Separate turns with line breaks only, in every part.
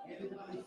Everybody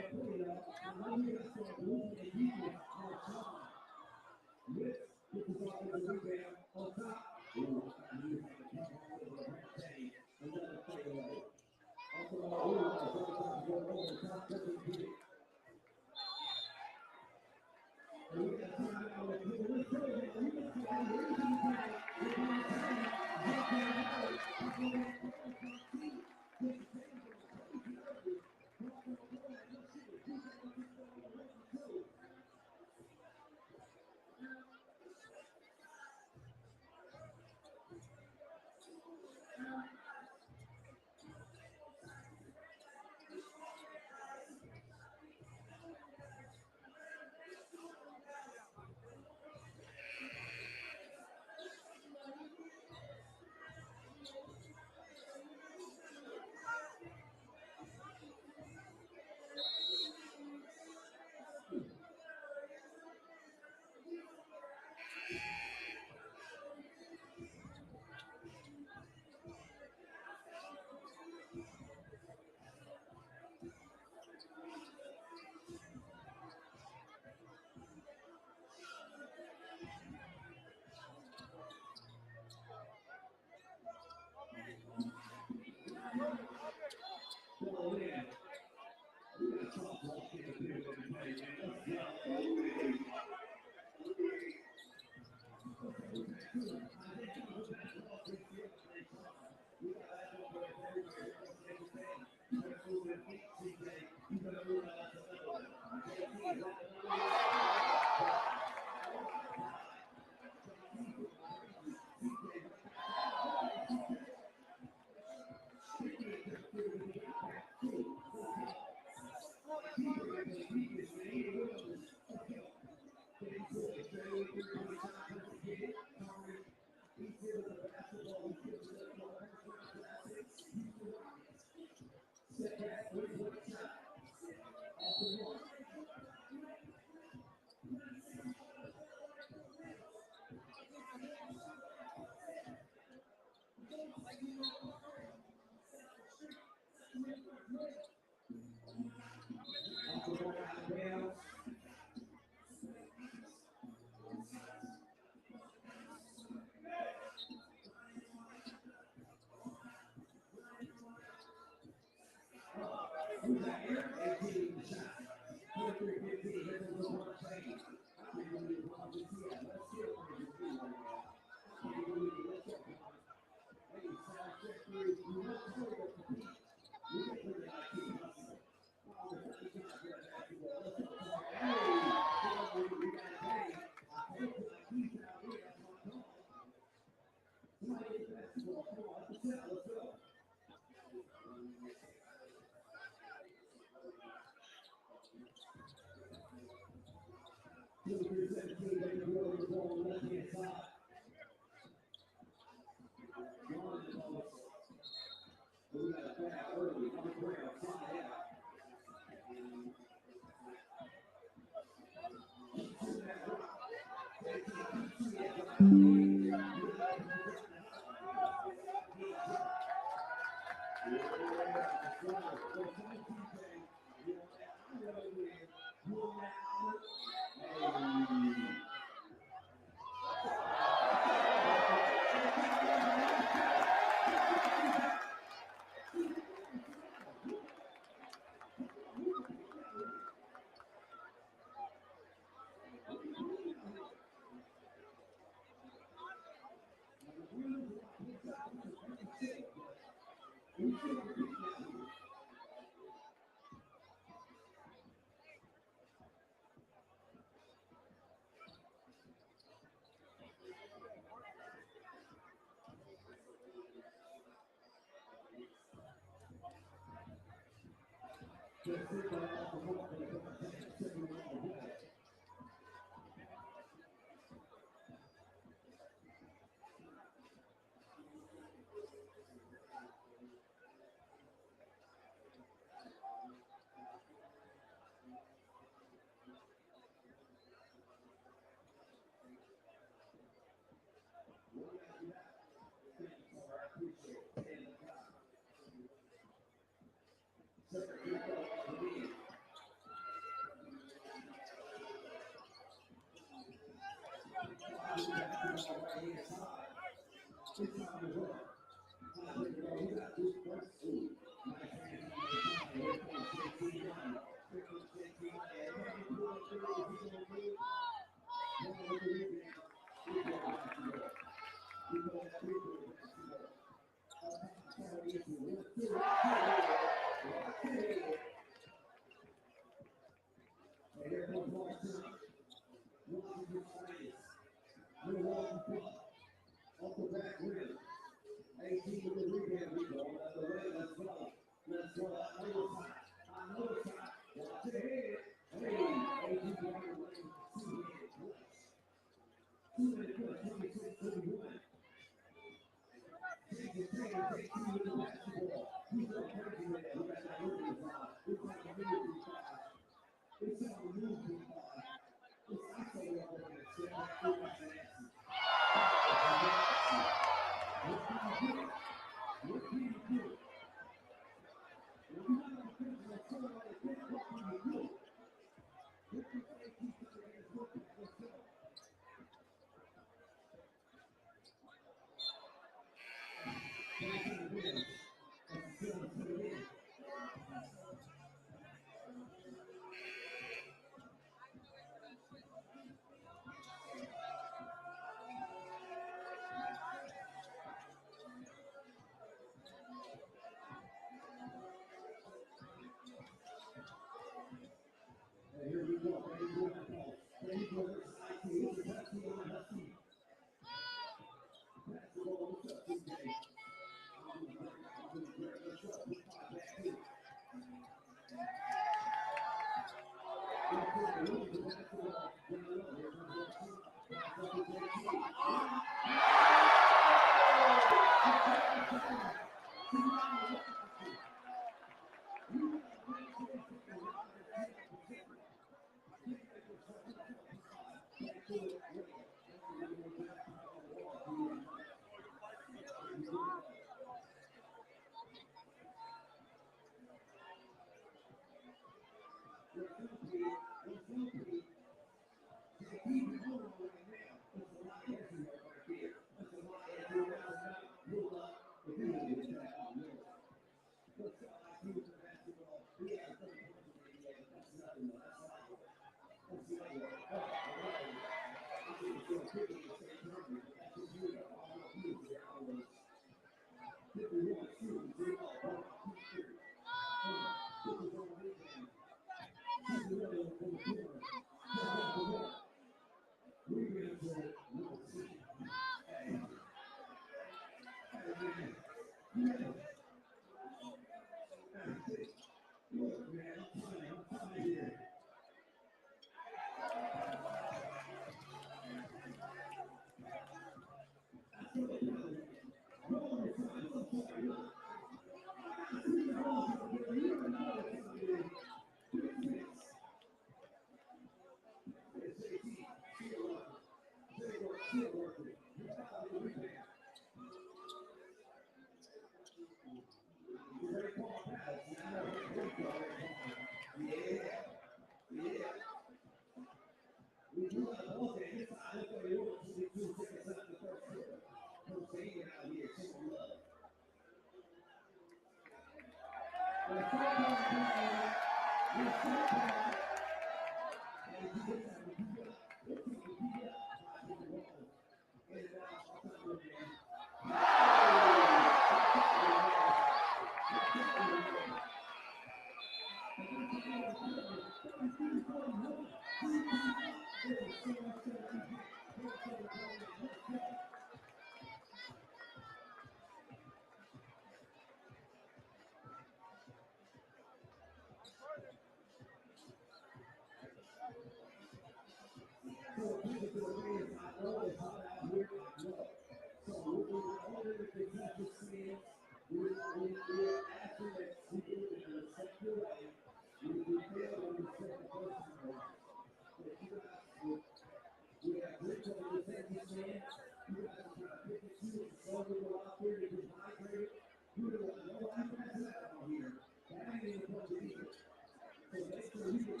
Follow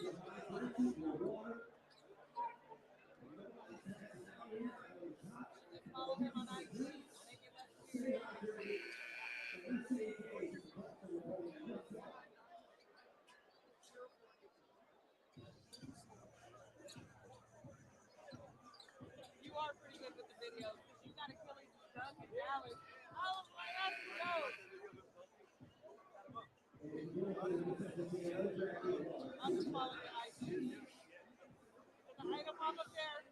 him on IG. You are pretty good with the videos because you got Achilles stuck in Dallas. Oh my God, I'll just follow your IG. The item pop up there.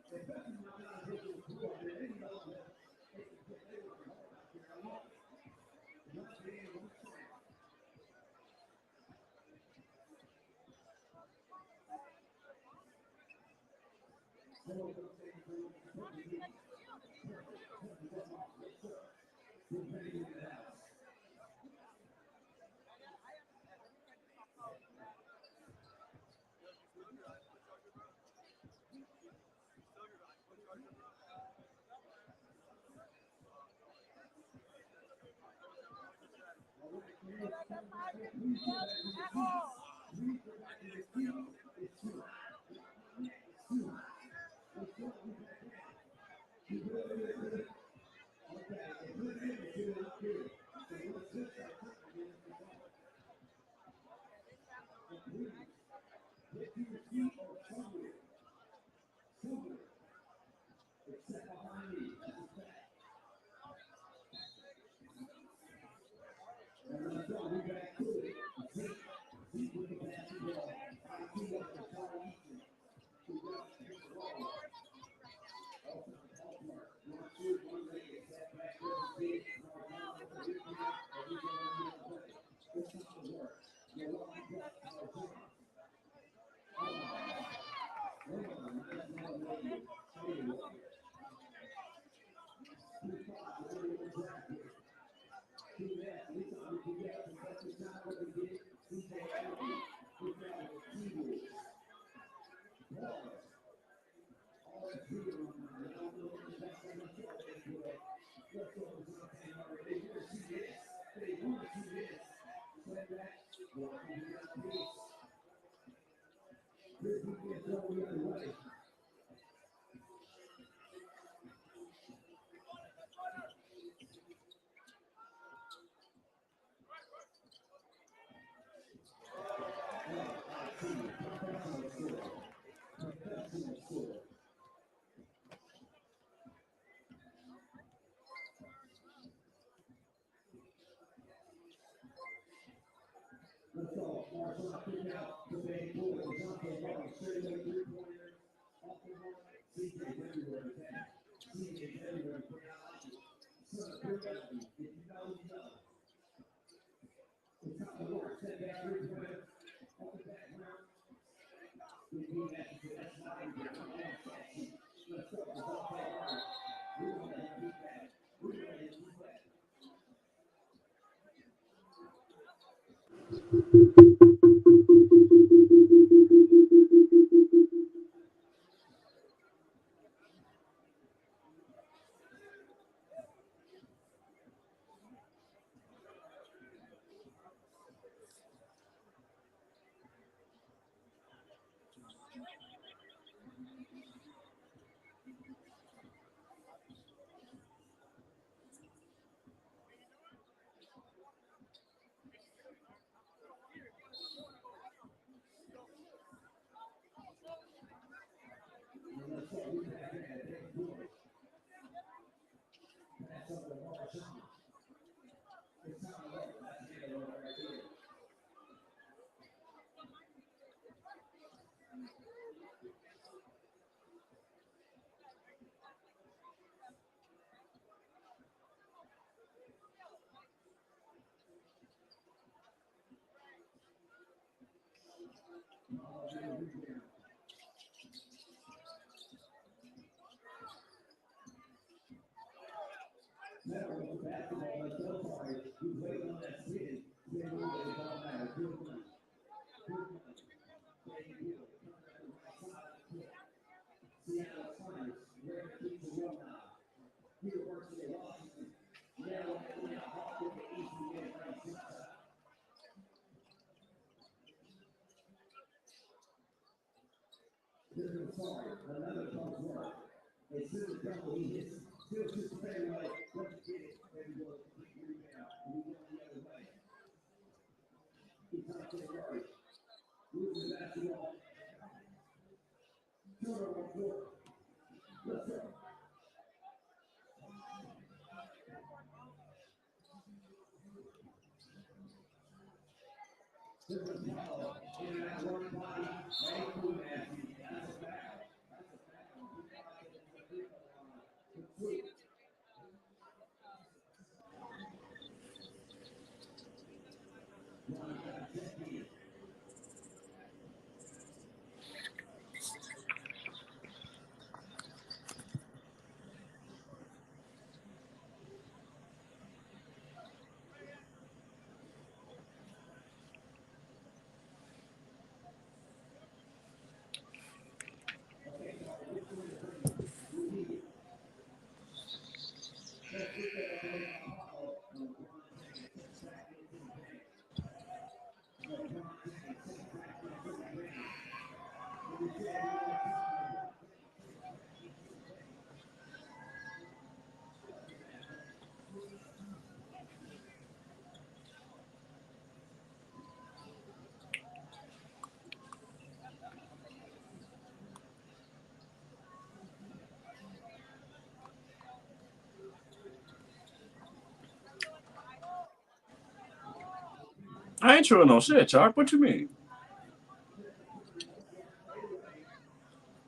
I ain't chewing no shit, Chuck. What you mean?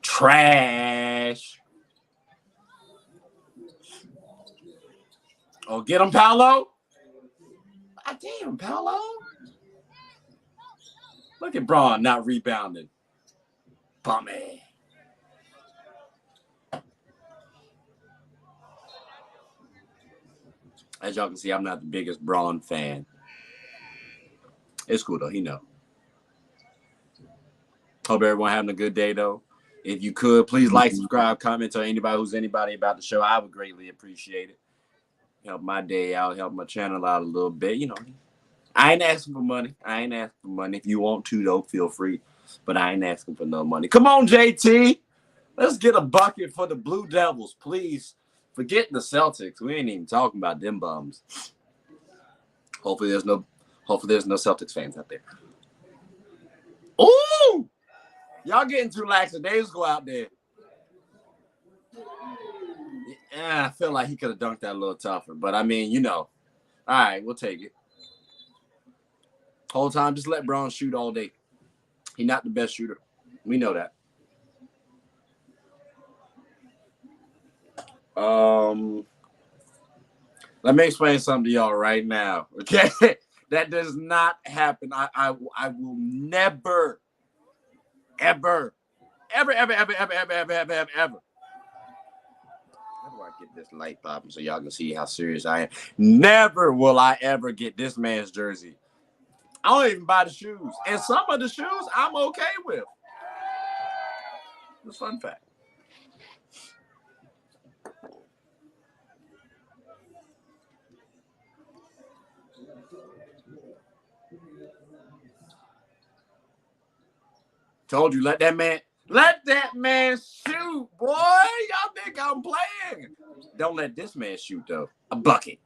Trash. Oh, get him, Paolo. God damn, Paolo. Look at Bron not rebounding. Bummy. As y'all can see, I'm not the biggest Bron fan. It's cool, though. He know. Hope everyone having a good day, though. If you could, please like, subscribe, comment, tell anybody about the show. I would greatly appreciate it. Help my day out, help my channel out a little bit. You know, I ain't asking for money. If you want to, though, feel free. But I ain't asking for no money. Come on, JT. Let's get a bucket for the Blue Devils, please. Forget the Celtics. We ain't even talking about them bums. Hopefully there's no Celtics fans out there. Ooh! Y'all getting too lackadaisical out there. Yeah, I feel like he could have dunked that a little tougher. But, I mean, you know. All right, we'll take it. Whole time, just let Bron shoot all day. He's not the best shooter. We know that. Let me explain something to y'all right now, okay? That does not happen. I will never, ever. How do I get this light popping so y'all can see how serious I am? Never will I ever get this man's jersey. I don't even buy the shoes. And some of the shoes I'm okay with. It's a fun fact. Told you, let that man shoot, boy. Y'all think I'm playing. Don't let this man shoot, though. A bucket.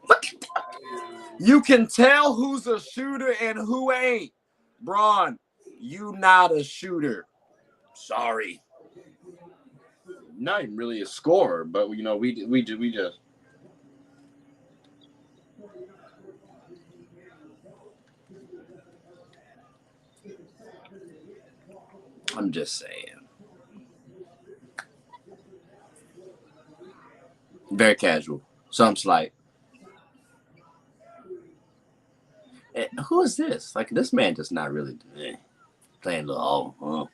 Look at that. You can tell who's a shooter and who ain't. Bron, you not a shooter. Sorry. Not even really a scorer, but, you know, we just. I'm just saying. Very casual. Some slight. Who is this? Like, this man does not really playing little.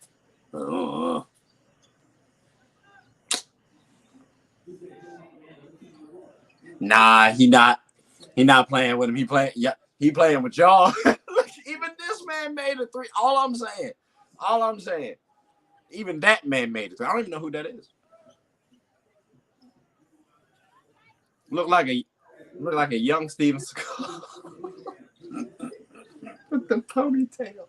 Nah, he not playing with him. He playing with y'all. Look, even this man made a three. All I'm saying. Even that man made a three. I don't even know who that is. Look like a young Steven Seagal. With the ponytail.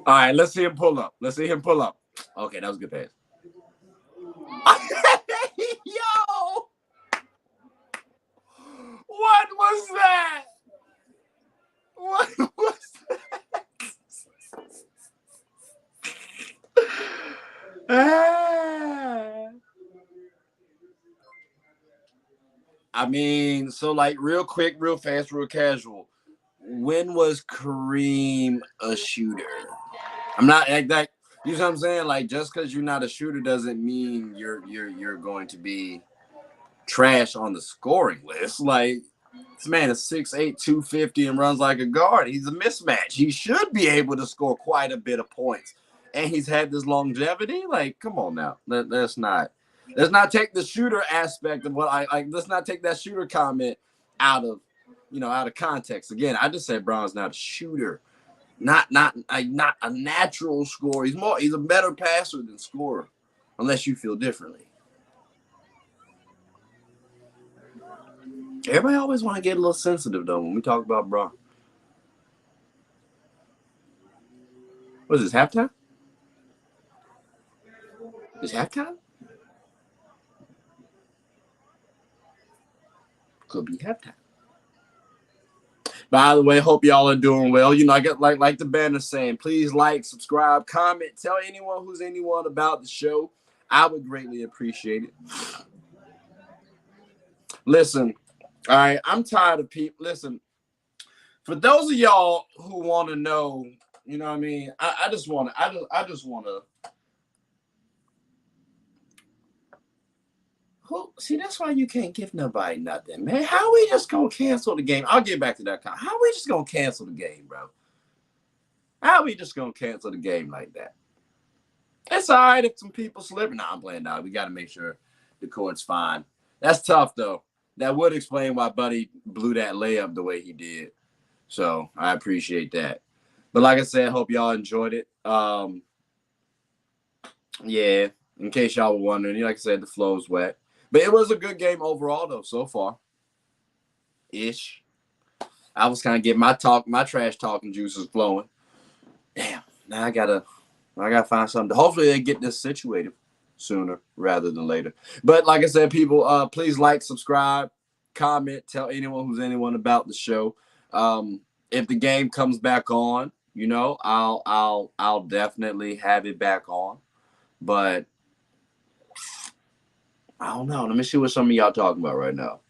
All right, let's see him pull up. Let's see him pull up. Okay, that was a good pass. Yo! What was that? What was that? I mean, so like real quick, real fast, real casual. When was Kareem a shooter? I'm not like that. You know what I'm saying? Like just because you're not a shooter doesn't mean you're going to be trash on the scoring list. Like this man is 6'8", 250 and runs like a guard. He's a mismatch. He should be able to score quite a bit of points. And he's had this longevity. Like, come on now. Let's not take the shooter aspect of what I like. Let's not take that shooter comment out of out of context. Again, I just said Bron's not a shooter. Not a natural scorer. He's a better passer than scorer, unless you feel differently. Everybody always want to get a little sensitive though when we talk about Bron. What is this, halftime? Is halftime? Could be halftime. By the way, hope y'all are doing well. I get like the banner saying, please like, subscribe, comment, tell anyone about the show. I would greatly appreciate it. Listen, all right, I'm tired of people. Listen, for those of y'all who want to know, you know what I mean? I just want to. See, that's why you can't give nobody nothing, man. How are we just gonna cancel the game? I'll get back to that. How are we just gonna cancel the game, bro? How are we just gonna cancel the game like that? It's all right if some people slip. Nah, I'm playing now. We got to make sure the court's fine. That's tough, though. That would explain why Buddy blew that layup the way he did. So I appreciate that. But like I said, hope y'all enjoyed it. Yeah, in case y'all were wondering, like I said, the flow's wet. But it was a good game overall, though, so far. Ish. I was kind of getting my trash talking juices flowing. Damn, now I gotta find something. Hopefully they get this situated sooner rather than later. But like I said, people, please like, subscribe, comment, tell anyone about the show. If the game comes back on, I'll definitely have it back on. But I don't know. Let me see what some of y'all talking about right now.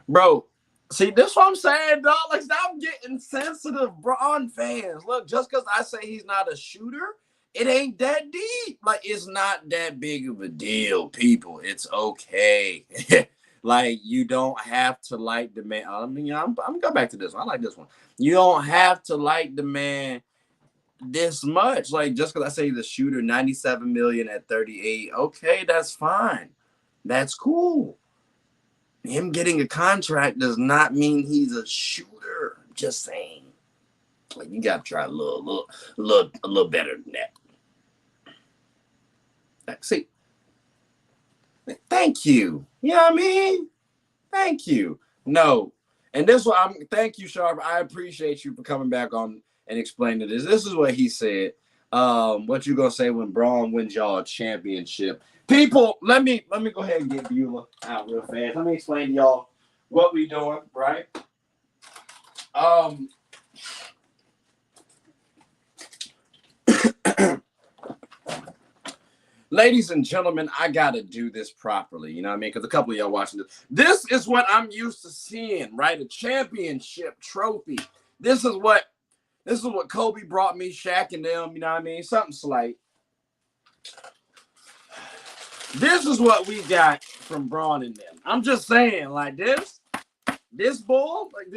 Bro, see, this is what I'm saying, dog. Like, stop getting sensitive, Bron fans. Look, just because I say he's not a shooter, it ain't that deep. Like, it's not that big of a deal, people. It's okay. Like, you don't have to like the man. I mean, I'm gonna go back to this one. I like this one. You don't have to like the man this much. Like, just because I say he's a shooter, 97 million at 38. Okay, that's fine. That's cool. Him getting a contract does not mean he's a shooter. Just saying. Like, you gotta try a little better than that. See, thank you. You know what I mean? Thank you. No, and this one, thank you, Sharp. I appreciate you for coming back on and explaining this. This is what he said. What you gonna say when Bron wins y'all a championship? People, let me go ahead and get Beulah out real fast. Let me explain to y'all what we doing, right? Ladies and gentlemen, I gotta do this properly. You know what I mean? Because a couple of y'all watching this. This is what I'm used to seeing, right? A championship trophy. This is what Kobe brought me, Shaq and them. You know what I mean? Something slight. This is what we got from Bron and them. I'm just saying, like this bull, like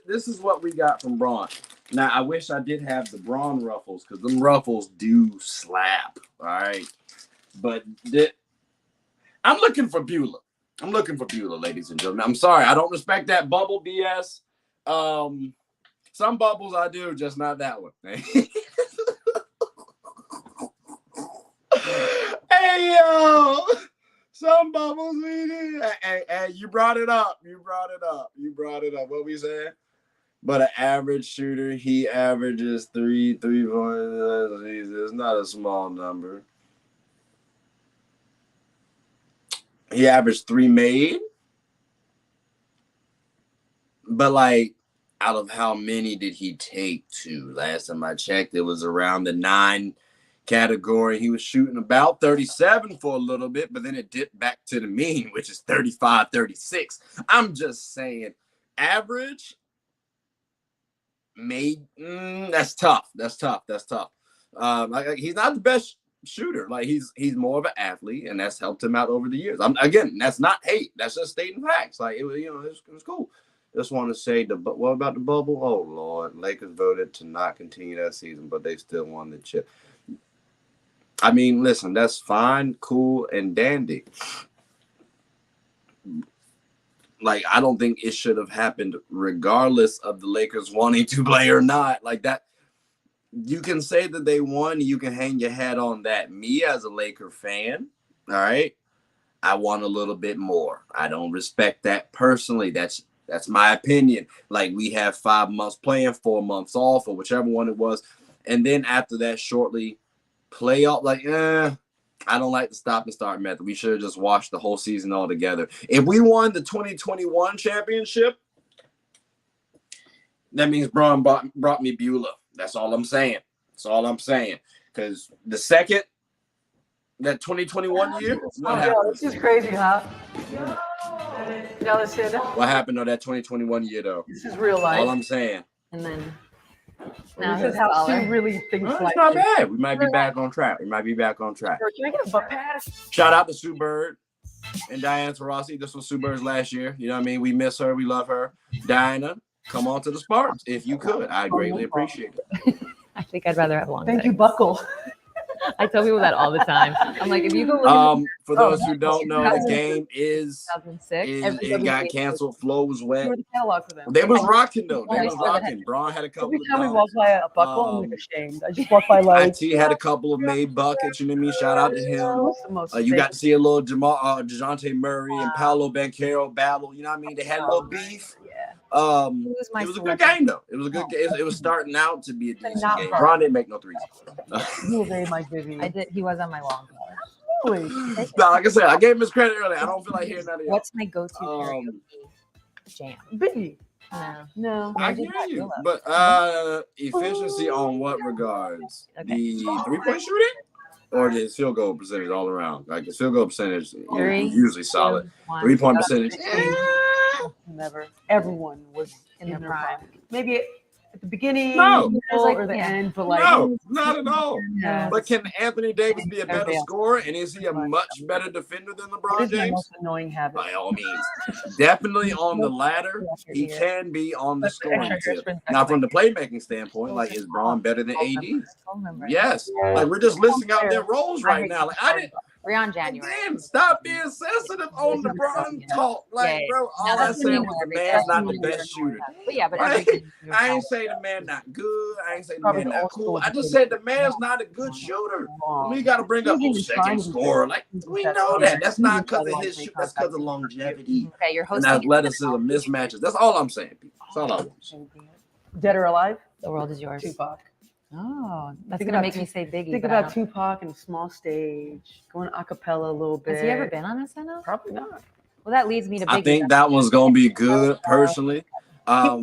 this is what we got from Bron. Now, I wish I did have the Bron ruffles because them ruffles do slap. All right. But I'm looking for Beulah. Ladies and gentlemen. I'm sorry. I don't respect that bubble BS. Some bubbles I do, just not that one. Hey, yo. Some bubbles we did. Hey, you brought it up. What we saying? But an average shooter, he averages 3 3 points. It's not a small number. He averaged 3 made. But like, out of how many did he take to? Last time I checked, it was around the 9 category. He was shooting about 37 for a little bit, but then it dipped back to the mean, which is 35, 36. I'm just saying, average made. That's tough. That's tough. He's not the best shooter. Like he's more of an athlete, and that's helped him out over the years. Again, that's not hate. That's just stating facts. Like it was cool. Just want to say what about the bubble? Oh Lord, Lakers voted to not continue that season, but they still won the chip. I mean, listen, that's fine, cool, and dandy. Like, I don't think it should have happened regardless of the Lakers wanting to play or not. Like that, you can say that they won, you can hang your hat on that. Me as a Laker fan, all right, I want a little bit more. I don't respect that personally. That's my opinion. Like, we have 5 months playing, 4 months off, or whichever one it was. And then after that, shortly, playoff, like, I don't like the stop and start method. We should have just watched the whole season altogether. If we won the 2021 championship, that means Bron brought me Beulah. That's all I'm saying. Because the second, that 2021 year, what happened?
This is crazy, huh? Let's hear that.
What happened on that 2021 year, though?
This is real life.
All I'm saying.
And then
This is how Sue really thinks
Well,
like
it's not
this.
bad. We might be back on track.
Can I get a butt pass?
Shout out to Sue Bird and Diana Taurasi. This was Sue Bird's last year. You know what I mean? We miss her. We love her. Diana, come on to the Sparks if you could. I greatly appreciate it.
I think I'd rather have long
Thank
legs.
you, Buckle.
I tell people that all the time. I'm like, if you go look
For those who don't know, the game is
2006,
it got canceled. Flow was wet.
You're the catalog for them.
They was rocking though. They
Every
was
store that
rocking. Bron had a couple
Every
of
time we
dunks.
walk by a Buckle, I'm like ashamed. I just walk by like.
IT had a couple of made buckets. You know what I mean? Shout out to him.
What's the most
You got to see a little Jamal, Dejounte Murray and Paolo Banchero battle. You know what I mean? They had a little beef. It was a good game though. It was a good game. It was starting out to be a decent game. Bron didn't make no threes.
You were very Mike Vivian.
I did. He was on my long card.
Really?
No, like I said, I gave him his credit earlier. I don't feel like hearing that again.
What's my go-to karaoke jam?
Biggie.
No.
I hear you, but efficiency on what regards?
Okay.
The 3-point shooting or the field goal percentage all around? Like the field goal percentage is usually solid. 3-point percentage.
Never. Everyone was in their prime. Maybe at the beginning,
No.
or the end, but like
No, not at all.
Yeah.
But can Anthony Davis be a better
Everybody else.
scorer? And is he a much better defender than
It
LeBron
is my
James?
most annoying habit.
By all means. Definitely on the ladder, he can be on the scoring tip. Now, from the playmaking standpoint, like, is Bron better than AD? Yes. Like, we're just listing out their roles right now. Like, I didn't.
We're on January.
Again, stop being sensitive on the Bron talk. Like, bro, all I said was the man's not the best shooter.
But yeah, but
Right?
everything.
I ain't say the man not good. I ain't say the man not cool. I just said the man's not a good shooter. We got to bring up a second scorer. Like, we know that. That's not because of his shoot. That's because of longevity
Okay, you're
and
hosting.
athleticism mismatches. That's all I'm saying, people. That's all I want.
Dead or alive?
The world is yours.
Tupac.
Oh, that's
Think
gonna
about
make me say Biggie.
Think
but I
about
don't-
Tupac in a small stage, going a cappella a little bit.
Has he ever been on SNL?
Probably not.
Well, that leads me to Biggie.
I think that one's going to be good, personally. I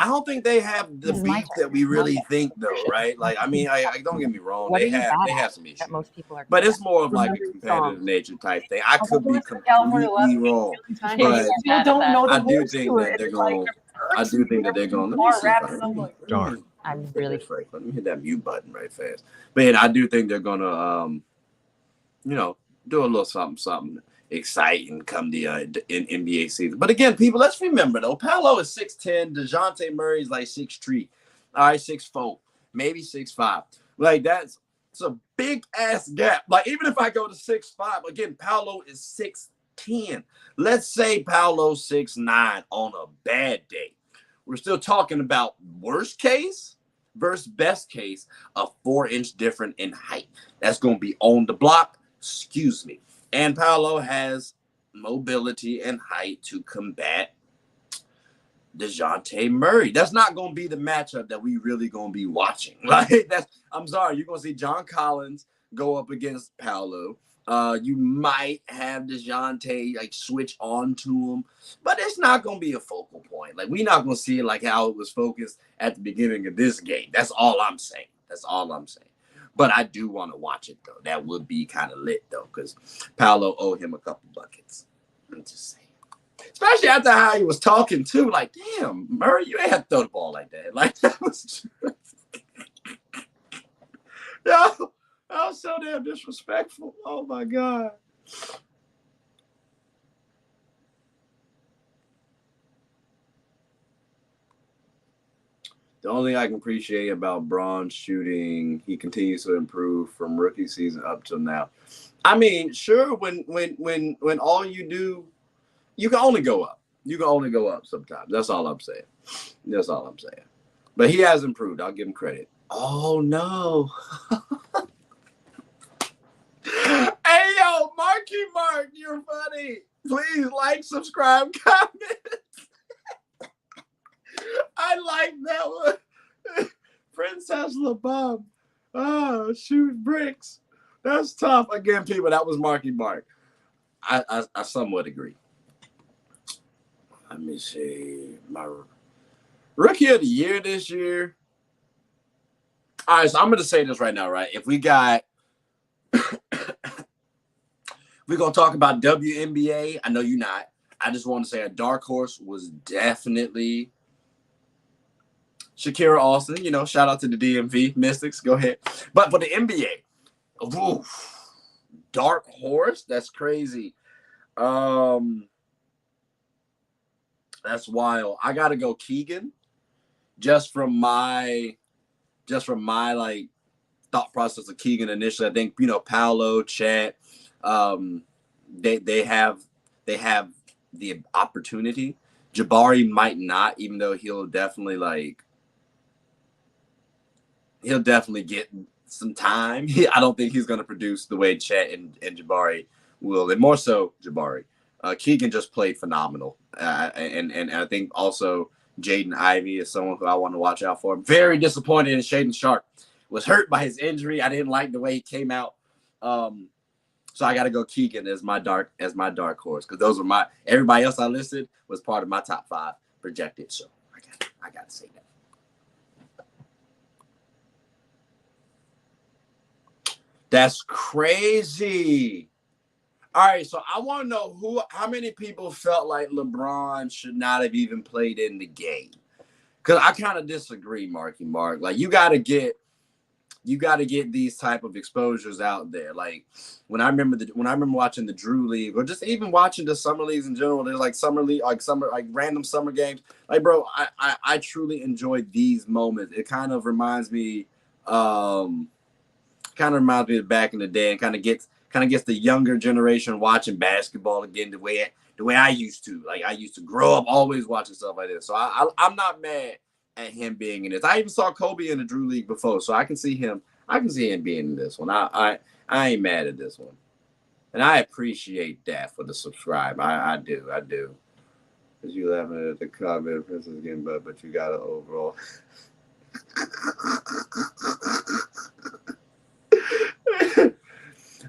don't think they have the
This is my
beef that we really think, though, right? Like, I mean, I don't get me wrong.
What
They
are you
have
bad
they
at
have some issues.
that most people are.
But
good
it's more of like a competitive nature type thing. I could be completely wrong. But
Still don't know the
I do
words
think
to
that
it.
they're
It's like
going. I do think that they're going. Let me see. If I can- Darn.
I'm really.
Let me hit that mute button right fast. But yeah, I do think they're gonna, do a little something exciting come the in NBA season. But again, people, let's remember though, Paolo is 6'10", Dejounte Murray is like 6'3", all right, 6'4", maybe 6'5". Like it's a big ass gap. Like even if I go to 6'5", again, Paolo is 6'10". Let's say Paolo's 6'9" on a bad day. We're still talking about worst case versus best case, a 4-inch difference in height. That's going to be on the block. Excuse me. And Paolo has mobility and height to combat Dejounte Murray. That's not going to be the matchup that we really going to be watching. Like I'm sorry, you're going to see John Collins go up against Paolo. You might have Dejounte like switch on to him, but it's not going to be a focal point. Like we're not going to see it like how it was focused at the beginning of this game. That's all I'm saying. That's all I'm saying. But I do want to watch it though. That would be kind of lit though, because Paolo owed him a couple buckets. I'm just saying. Especially after how he was talking too, like, damn, Murray, you ain't have to throw the ball like that. Like that was that was so damn disrespectful. Oh my God. The only thing I can appreciate about Bron shooting, he continues to improve from rookie season up till now. I mean, sure, when all you do, you can only go up. You can only go up sometimes. That's all I'm saying. That's all I'm saying. But he has improved. I'll give him credit. Oh, no. Hey, yo, Marky Mark, you're funny. Please like, subscribe, comment. I like that one. Princess LeBron. Oh, shoot bricks. That's tough. Again, people, that was Marky Mark. I somewhat agree. Let me see. My rookie of the year this year. All right, so I'm going to say this right now, right? If we got we're going to talk about WNBA. I know you're not. I just want to say a dark horse was definitely Shakira Austin. You know, shout out to the DMV Mystics. Go ahead. But for the NBA, oof, dark horse? That's crazy. That's wild. I gotta go Keegan, just from my like thought process of Keegan initially. I think Paolo, Chet, they have the opportunity. Jabari might not, even though he'll definitely get some time. I don't think he's gonna produce the way Chet and Jabari will, and more so Jabari. Keegan just played phenomenal. And I think also Jaden Ivey is someone who I want to watch out for. Very disappointed in Shaedon Sharpe. Was hurt by his injury. I didn't like the way he came out. So I got to go Keegan as my dark horse, because those were everybody else I listed was part of my top 5 projected. So I got to say that. That's crazy. All right, so I want to know how many people felt like LeBron should not have even played in the game. Because I kind of disagree, Marky Mark. Like you got to get these type of exposures out there. Like when I remember watching the Drew League, or just even watching the summer leagues in general. There's like summer league, like random summer games. Like bro, I truly enjoy these moments. It kind of reminds me of back in the day, and kind of gets the younger generation watching basketball again the way I used to. Like I used to grow up always watching stuff like this. So I'm not mad at him being in this. I even saw Kobe in the Drew League before, so I can see him being in this one. I ain't mad at this one. And I appreciate that for the subscribe. I do. Because you laughing at the comment, Princess getting but you got an overall.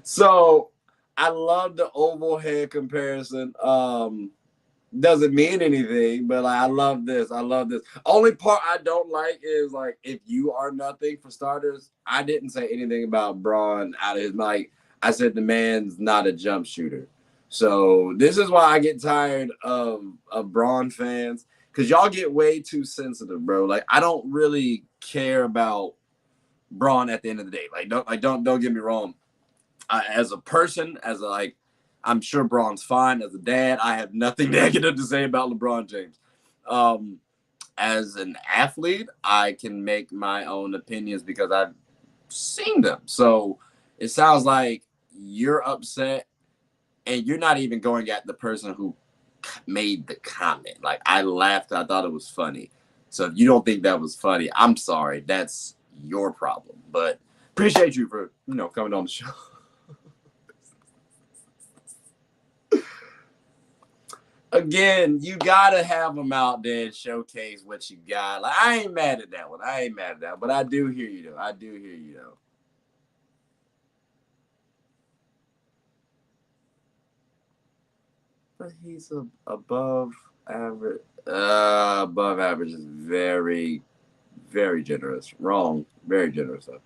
So I love the oval head comparison. Doesn't mean anything, but I love this. Only part I don't like is like if you are nothing for starters. I didn't say anything about Bron out of his mic. I said the man's not a jump shooter. So this is why I get tired of Bron fans, because y'all get way too sensitive, bro. Like I don't really care about Bron at the end of the day. Don't get me wrong. As a person, I'm sure Bron's fine. As a dad, I have nothing negative to say about LeBron James. As an athlete, I can make my own opinions because I've seen them. So it sounds like you're upset, and you're not even going at the person who made the comment. Like I laughed. I thought it was funny. So if you don't think that was funny, I'm sorry. That's your problem. But appreciate you for coming on the show. again, you gotta have them out there and showcase what you got. Like, I ain't mad at that one. I ain't mad at that, but I do hear you though. I do hear you though. But he's above average. Above average is very, very generous. Wrong. Very generous though.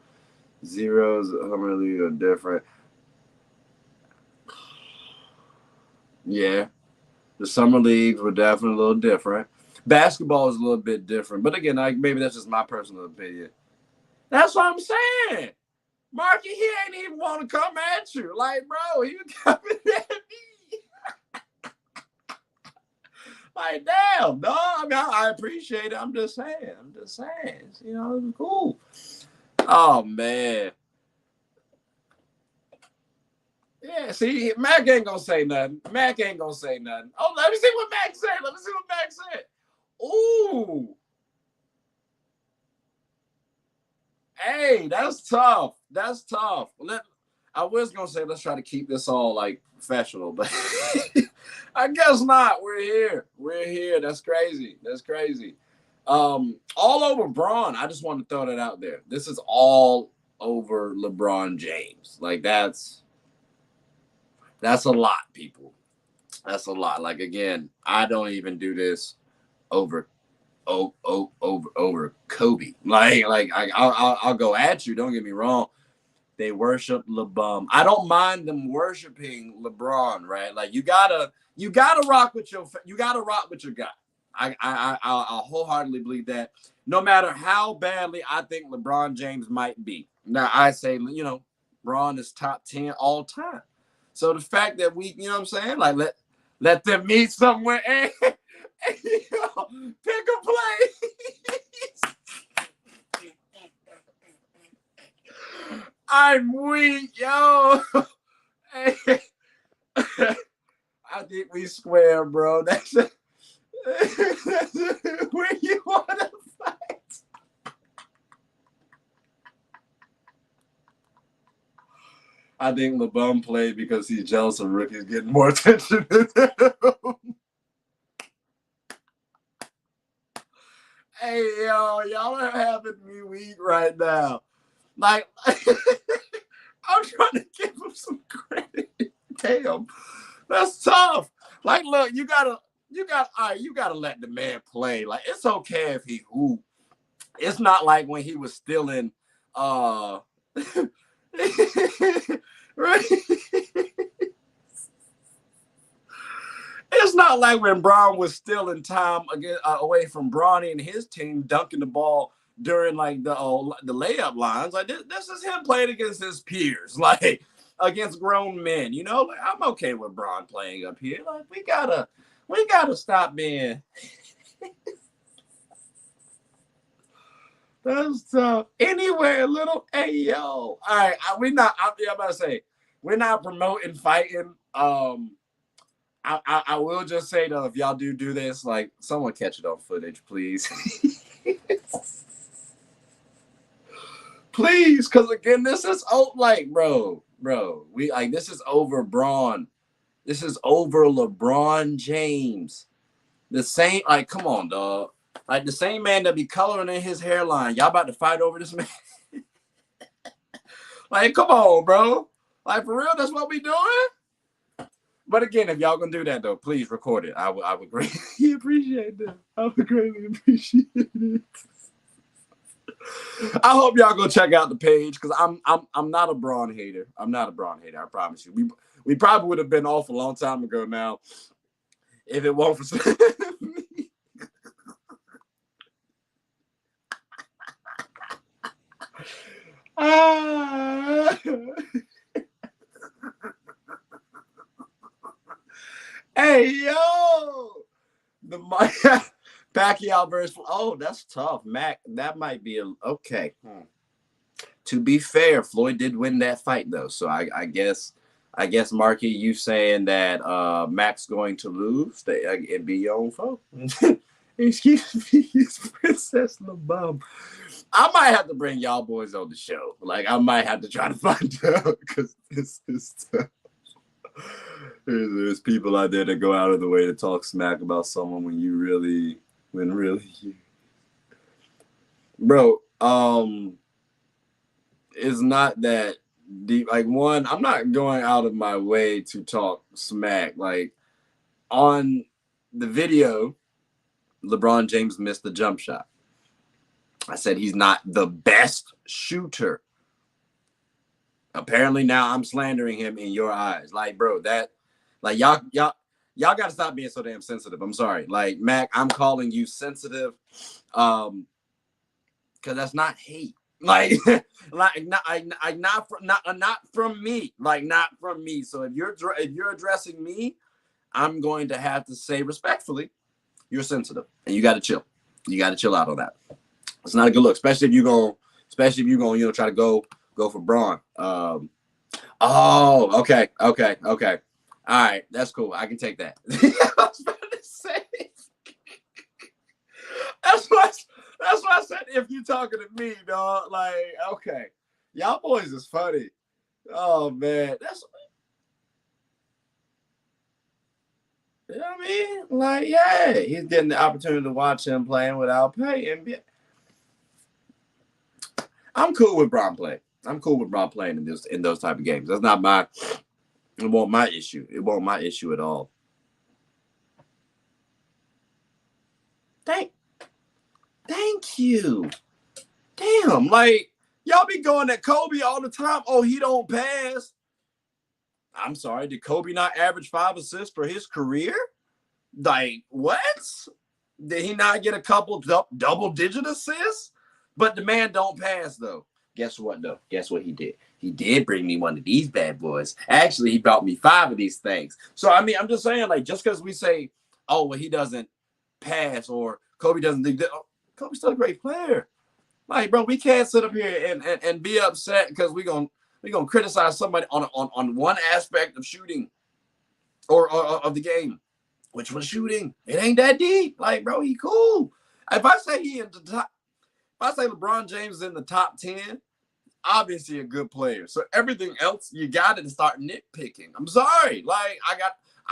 Zeros, Summer League are different. Yeah. The summer leagues were definitely a little different. Basketball is a little bit different. But again, maybe that's just my personal opinion. That's what I'm saying. Marky, he ain't even want to come at you. Like, bro, he was coming at me. Like, damn, dog. I mean, I appreciate it. I'm just saying. You know, it was cool. Oh, man. Yeah, see, Mac ain't gonna say nothing. Oh, let me see what Mac said. Ooh. Hey, that's tough. I was gonna say let's try to keep this all like professional, but I guess not. We're here. That's crazy. All over Bron. I just want to throw that out there. This is all over LeBron James. Like that's a lot, people. That's a lot. Like again, I don't even do this over Kobe. Like I'll go at you. Don't get me wrong. They worship LeBron. I don't mind them worshiping LeBron, right? Like you gotta rock with your guy. I'll wholeheartedly believe that. No matter how badly I think LeBron James might be. Now I say, Bron is top 10 all time. So the fact that we, you know what I'm saying? Like let them meet somewhere and pick a place. I'm weak, yo. I think we square, bro. That's where you want to fight. I think LeBron played because he's jealous of rookies getting more attention than him. Hey, yo, y'all are having me weak right now. Like, I'm trying to give him some credit. Damn, that's tough. Like, look, you gotta let the man play. Like, it's okay if he hoop. It's not like when he was still in, right? It's not like when Bron was still in time away from Bronny and his team dunking the ball during like the layup lines. Like this is him playing against his peers, like against grown men. You know, like, I'm okay with Bron playing up here. Like we gotta stop being. That's tough. Anywhere, little hey yo. All right, I'm about to say we're not promoting fighting. I will just say though, if y'all do this, like someone catch it on footage, please. Please, because again, this is bro. We like this is over Bron. This is over LeBron James. The same, like, come on, dog. Like the same man that be coloring in his hairline. Y'all about to fight over this man? Like, come on, bro. Like for real, that's what we doing. But again, if y'all gonna do that though, please record it. I would greatly appreciate that. I would greatly appreciate it. I hope y'all go check out the page because I'm not a Bron hater. I promise you. We probably would have been off a long time ago now if it weren't for me. Hey yo, the Pacquiao versus that's tough, Mac. That might be okay. To be fair, Floyd did win that fight though, so I guess Marky, you saying that Mac's going to lose? It'd be your own fault. Excuse me, Princess LeBum. I might have to bring y'all boys on the show. Like I might have to try to find out because this is tough. There's people out there that go out of the way to talk smack about someone when really, bro. It's not that deep. Like, one, I'm not going out of my way to talk smack. Like, on the video, LeBron James missed the jump shot. I said he's not the best shooter. Apparently now I'm slandering him in your eyes. Like, bro, that, like, y'all got to stop being so damn sensitive. I'm sorry. Like, Mac, I'm calling you sensitive, because that's not hate. Like, not from me. Like, not from me. So if you're addressing me, I'm going to have to say respectfully, you're sensitive, and you got to chill. You got to chill out on that. It's not a good look, especially if you're going, try to go for Bron. Okay. All right, that's cool. I can take that. I was about to say. That's why I said if you talking to me, dog. Like, okay, y'all boys is funny. Oh man, that's. You know what I mean? Like, yeah, he's getting the opportunity to watch him playing without paying. I'm cool with Bron playing. I'm cool with Bron playing in those type of games. That's not my. It won't my issue. It won't my issue at all. Thank you. Damn, like, y'all be going at Kobe all the time. Oh, he don't pass. I'm sorry. Did Kobe not average 5 assists for his career? Like, what? Did he not get a couple double-digit assists? But the man don't pass, though. Guess what, though? Guess what he did? He did bring me one of these bad boys. Actually, he brought me 5 of these things. So, I mean, I'm just saying, like, just because we say, oh, well, he doesn't pass or Kobe doesn't do that. Oh, Kobe's still a great player. Like, bro, we can't sit up here and be upset because we're gonna criticize somebody on one aspect of shooting or of the game, which was shooting. It ain't that deep. Like, bro, he cool. If I say he in the top, if I say LeBron James is in the top 10, obviously a good player. So everything else, you got to start nitpicking. I'm sorry. Like,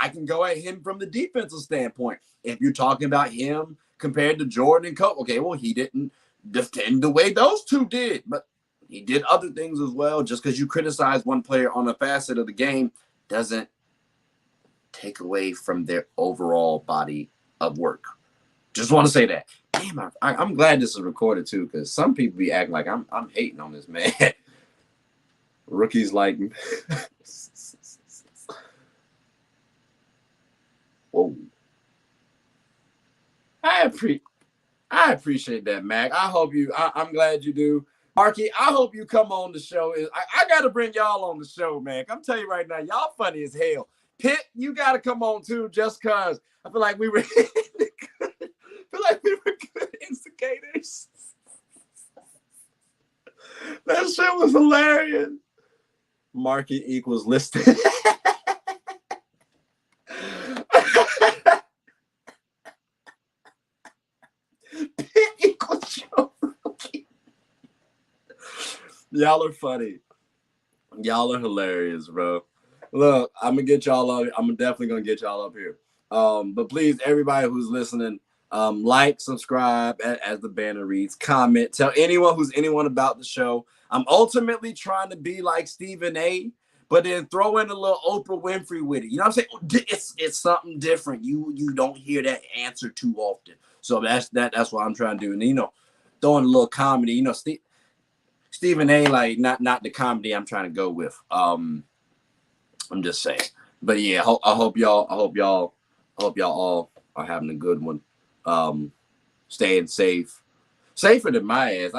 I can go at him from the defensive standpoint. If you're talking about him compared to Jordan and Kobe, okay, well, he didn't defend the way those two did, but he did other things as well. Just because you criticize one player on a facet of the game doesn't take away from their overall body of work. Just want to say that. Damn, I'm glad this is recorded too, because some people be acting like I'm hating on this man. Rookies like me. Whoa. I appreciate that, Mac. I hope you. I'm glad you do. Marky, I hope you come on the show. I got to bring y'all on the show, man. I'm telling you right now, y'all funny as hell. Pitt, you got to come on too, just because I feel like we were good instigators. That shit was hilarious. Marky equals listed. Pitt equals your rookie. Y'all are funny. Y'all are hilarious, bro. Look, I'm gonna get y'all up. I'm definitely gonna get y'all up here. But please, everybody who's listening, like, subscribe, as the banner reads, comment, tell anyone about the show. I'm ultimately trying to be like Stephen A, but then throw in a little Oprah Winfrey with it. You know what I'm saying? It's something different. You don't hear that answer too often. So that's what I'm trying to do. And throwing a little comedy. Stephen A, like not the comedy I'm trying to go with. I'm just saying. But yeah, I hope y'all all are having a good one. Staying safe. Safer than my ass.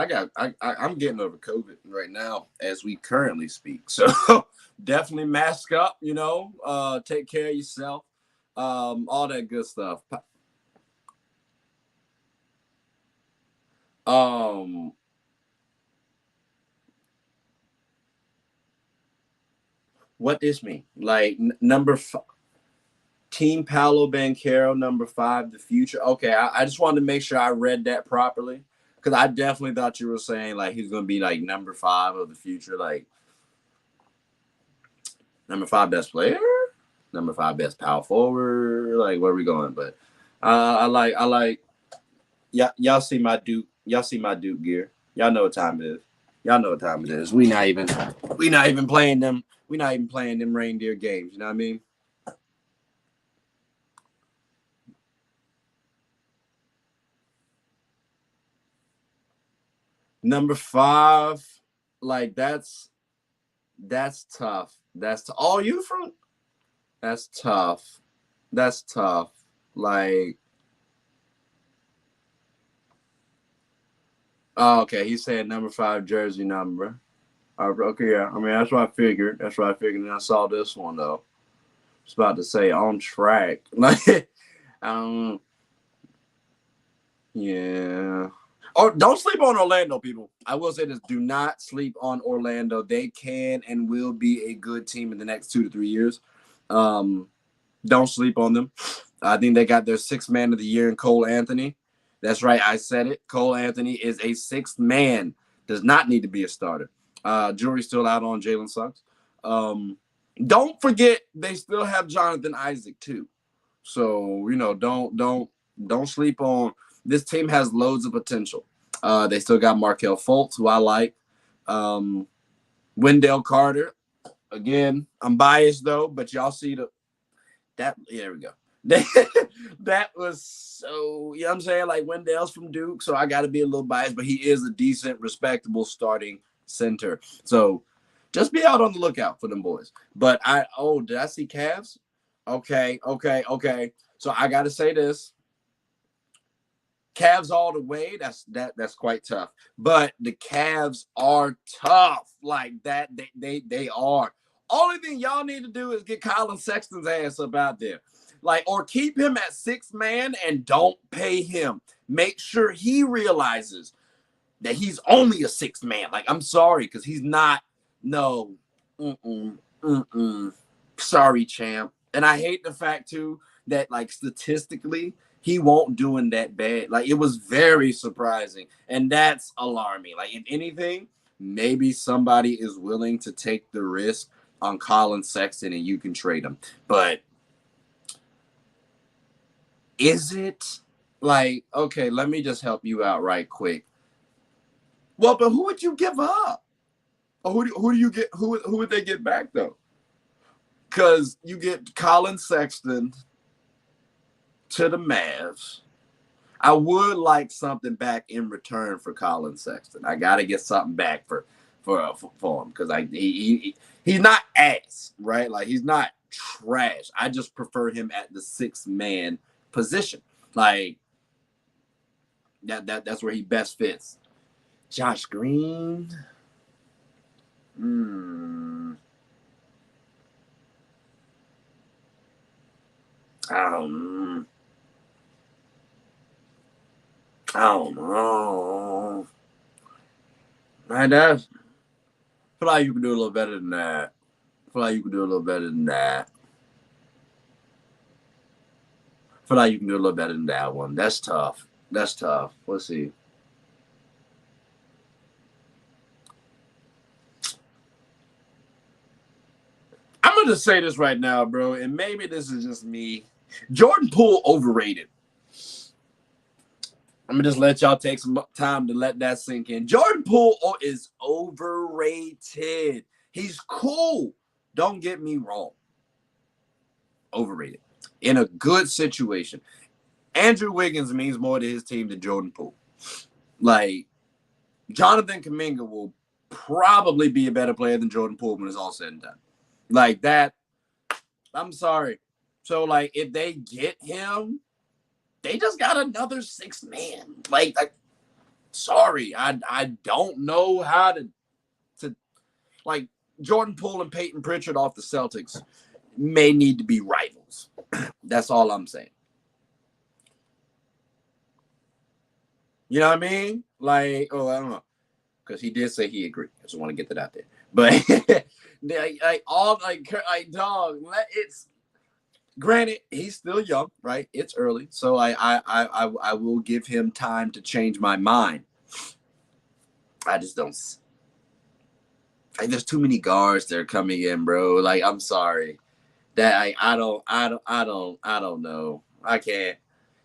I'm getting over COVID right now as we currently speak. So definitely mask up, take care of yourself. All that good stuff. What this mean? Like number 5, Team Paolo Banchero, number 5, the future. Okay, I just wanted to make sure I read that properly, because I definitely thought you were saying like he's gonna be like number 5 of the future, like number 5 best player. number 5 best power forward. Like, where are we going? But I like. Yeah, y'all see my Duke. Y'all see my Duke gear. Y'all know what time it is. Y'all know what time it is. We not even playing them. We not even playing them reindeer games. You know what I mean? Number 5, like that's tough. Oh, you from? That's tough. That's tough. Like, oh, okay. He said number 5 jersey number. Okay, yeah. I mean, that's what I figured. And I saw this one though. I was about to say on track. Like, yeah. Oh, don't sleep on Orlando, people. I will say this: do not sleep on Orlando. They can and will be a good team in the next 2 to 3 years. Don't sleep on them. I think they got their 6th man of the year in Cole Anthony. That's right, I said it. Cole Anthony is a 6th man. Does not need to be a starter. Jury's still out on Jalen Suggs. Don't forget they still have Jonathan Isaac too. So don't sleep on. This team has loads of potential. They still got Markelle Fultz, who I like. Wendell Carter. Again, I'm biased though, but y'all see there we go. That was so, you know what I'm saying? Like, Wendell's from Duke, so I got to be a little biased, but he is a decent, respectable starting center. So just be out on the lookout for them boys. But did I see Cavs? Okay. So I got to say this. Cavs all the way. That's quite tough. But the Cavs are tough. Like that, they are. Only thing y'all need to do is get Colin Sexton's ass up out there. Like, or keep him at 6th man and don't pay him. Make sure he realizes that he's only a 6th man. Like, I'm sorry, because he's not. No. Sorry, champ. And I hate the fact, too, that, like, statistically, he won't doing that bad. Like, it was very surprising. And that's alarming. Like, if anything, maybe somebody is willing to take the risk on Colin Sexton and you can trade him. But is it like, okay, let me just help you out right quick. Well, but who would you give up? Or who do you get? Who would they get back though? Because you get Colin Sexton to the Mavs. I would like something back in return for Colin Sexton. I got to get something back for him because he's not ass, right? Like, he's not trash. I just prefer him at the 6th man position. Like, that's where he best fits. Josh Green. I don't know. I feel like you can do a little better than that. I feel like you can do a little better than that one. That's tough. Let's see. I'm going to say this right now, bro, and maybe this is just me. Jordan Poole overrated. I'm going to just let y'all take some time to let that sink in. Jordan Poole is overrated. He's cool. Don't get me wrong. Overrated. In a good situation. Andrew Wiggins means more to his team than Jordan Poole. Like, Jonathan Kuminga will probably be a better player than Jordan Poole when it's all said and done. Like that, I'm sorry. So, like, if they get him, they just got another 6th man. Like sorry, I don't know how to like, Jordan Poole and Peyton Pritchard off the Celtics may need to be rivals. That's all I'm saying. You know what I mean? Like, I don't know. Because he did say he agreed. I just want to get that out there. But dog, it's granted, he's still young, right? It's early. So I will give him time to change my mind. I just don't. Like, there's too many guards that are coming in, bro. Like, I'm sorry. that I don't know. I can't.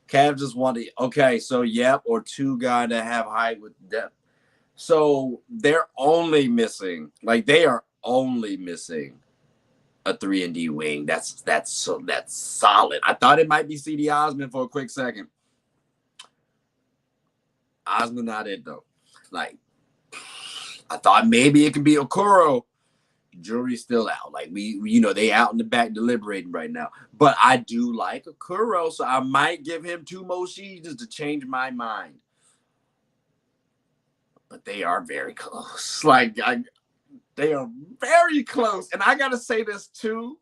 Cavs just want to. Okay, so yep, or two guys that have height with depth. So they're only missing, like they are only missing a 3-and-D wing. That's solid. I thought it might be CD Osman for a quick second. Osman not it though. Like I thought maybe it could be Okoro. Jury's still out. Like we they out in the back deliberating right now. But I do like Okoro, so I might give him 2 more seasons to change my mind. But they are very close. They are very close. And I gotta say this too.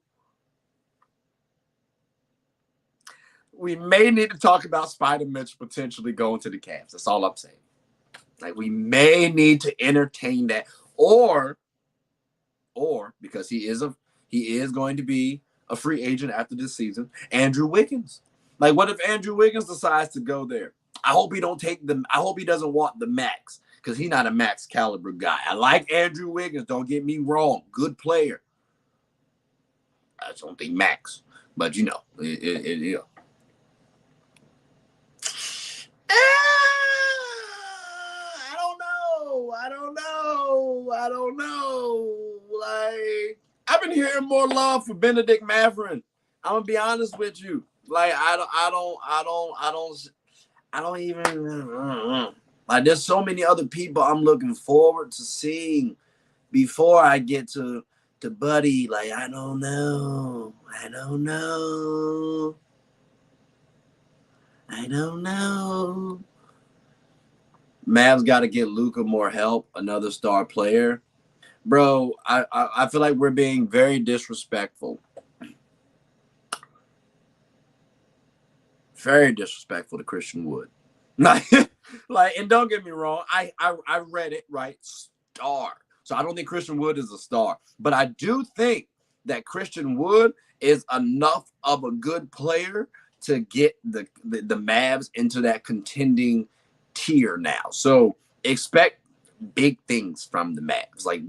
We may need to talk about Spider Mitch potentially going to the Cavs. That's all I'm saying. Like we may need to entertain that, or because he is going to be a free agent after this season, Andrew Wiggins. Like, what if Andrew Wiggins decides to go there? I hope he doesn't want the max, because he's not a max caliber guy. I like Andrew Wiggins. Don't get me wrong, good player. I just don't think max, but I don't know. Like, I've been hearing more love for Benedict Mathurin. I'm gonna be honest with you. Like, I don't even like. There's so many other people I'm looking forward to seeing before I get to Buddy. Like, I don't know. Mavs got to get Luka more help, another star player. Bro, I feel like we're being very disrespectful. Very disrespectful to Christian Wood. And don't get me wrong, I read it right, star. So I don't think Christian Wood is a star. But I do think that Christian Wood is enough of a good player to get the Mavs into that contending tier now. So expect big things from the Mavs. Like,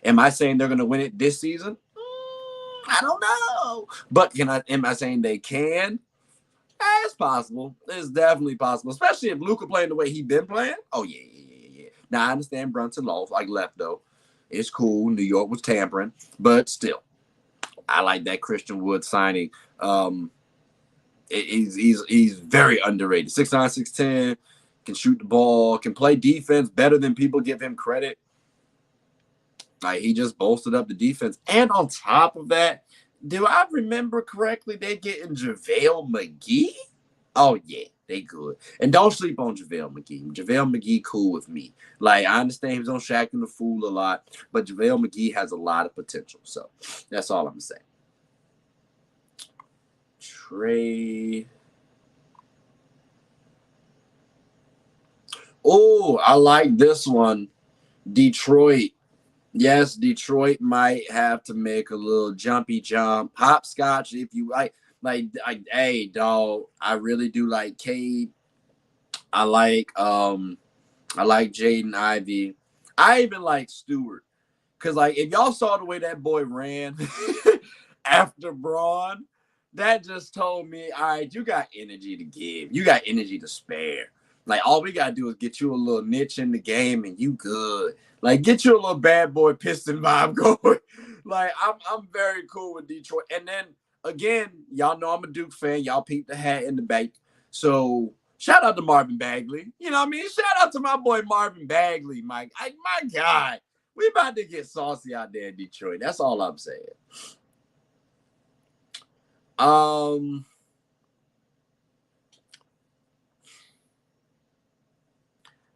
am I saying they're going to win it this season? I don't know. But am I saying they can? It's possible. It's definitely possible, especially if Luka playing the way he been playing. Oh yeah. Now I understand Brunson left though. It's cool. New York was tampering, but still, I like that Christian Wood signing. He's very underrated. 6'9", 6'10", can shoot the ball, can play defense better than people give him credit. Like, he just bolstered up the defense. And on top of that, do I remember correctly, they getting JaVale McGee? Oh, yeah, they good. And don't sleep on JaVale McGee. JaVale McGee cool with me. Like, I understand he was on Shaq and the Fool a lot, but JaVale McGee has a lot of potential. So that's all I'm saying. Trade. Oh, I like this one. Detroit. Yes, Detroit might have to make a little jumpy jump. Hopscotch, if you like. Hey, dog, I really do like Cade. I like Jaden Ivey. I even like Stewart. Because, like, if y'all saw the way that boy ran after Bron, that just told me, all right, you got energy to give. You got energy to spare. Like, all we got to do is get you a little niche in the game and you good. Like, get you a little bad boy Piston vibe going. Like, I'm very cool with Detroit. And then, again, y'all know I'm a Duke fan. Y'all peep the hat in the bank. So, shout out to Marvin Bagley. You know what I mean? Shout out to my boy Marvin Bagley, Mike. My God. We about to get saucy out there in Detroit. That's all I'm saying.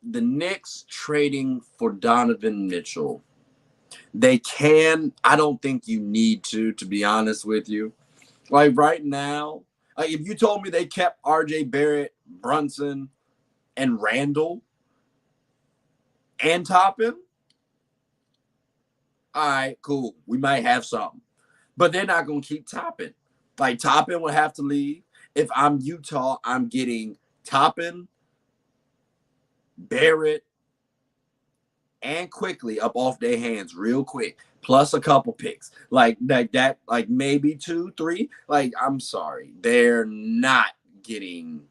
The Knicks trading for Donovan Mitchell. They can. I don't think you need to be honest with you. Like, right now, if you told me they kept RJ Barrett, Brunson, and Randall and Toppin, all right, cool. We might have something. But they're not going to keep Toppin. Like, Toppin would have to leave. If I'm Utah, I'm getting Toppin, Barrett, and quickly up off their hands real quick, plus a couple picks. Like that, like maybe 2, 3. Like, I'm sorry. They're not getting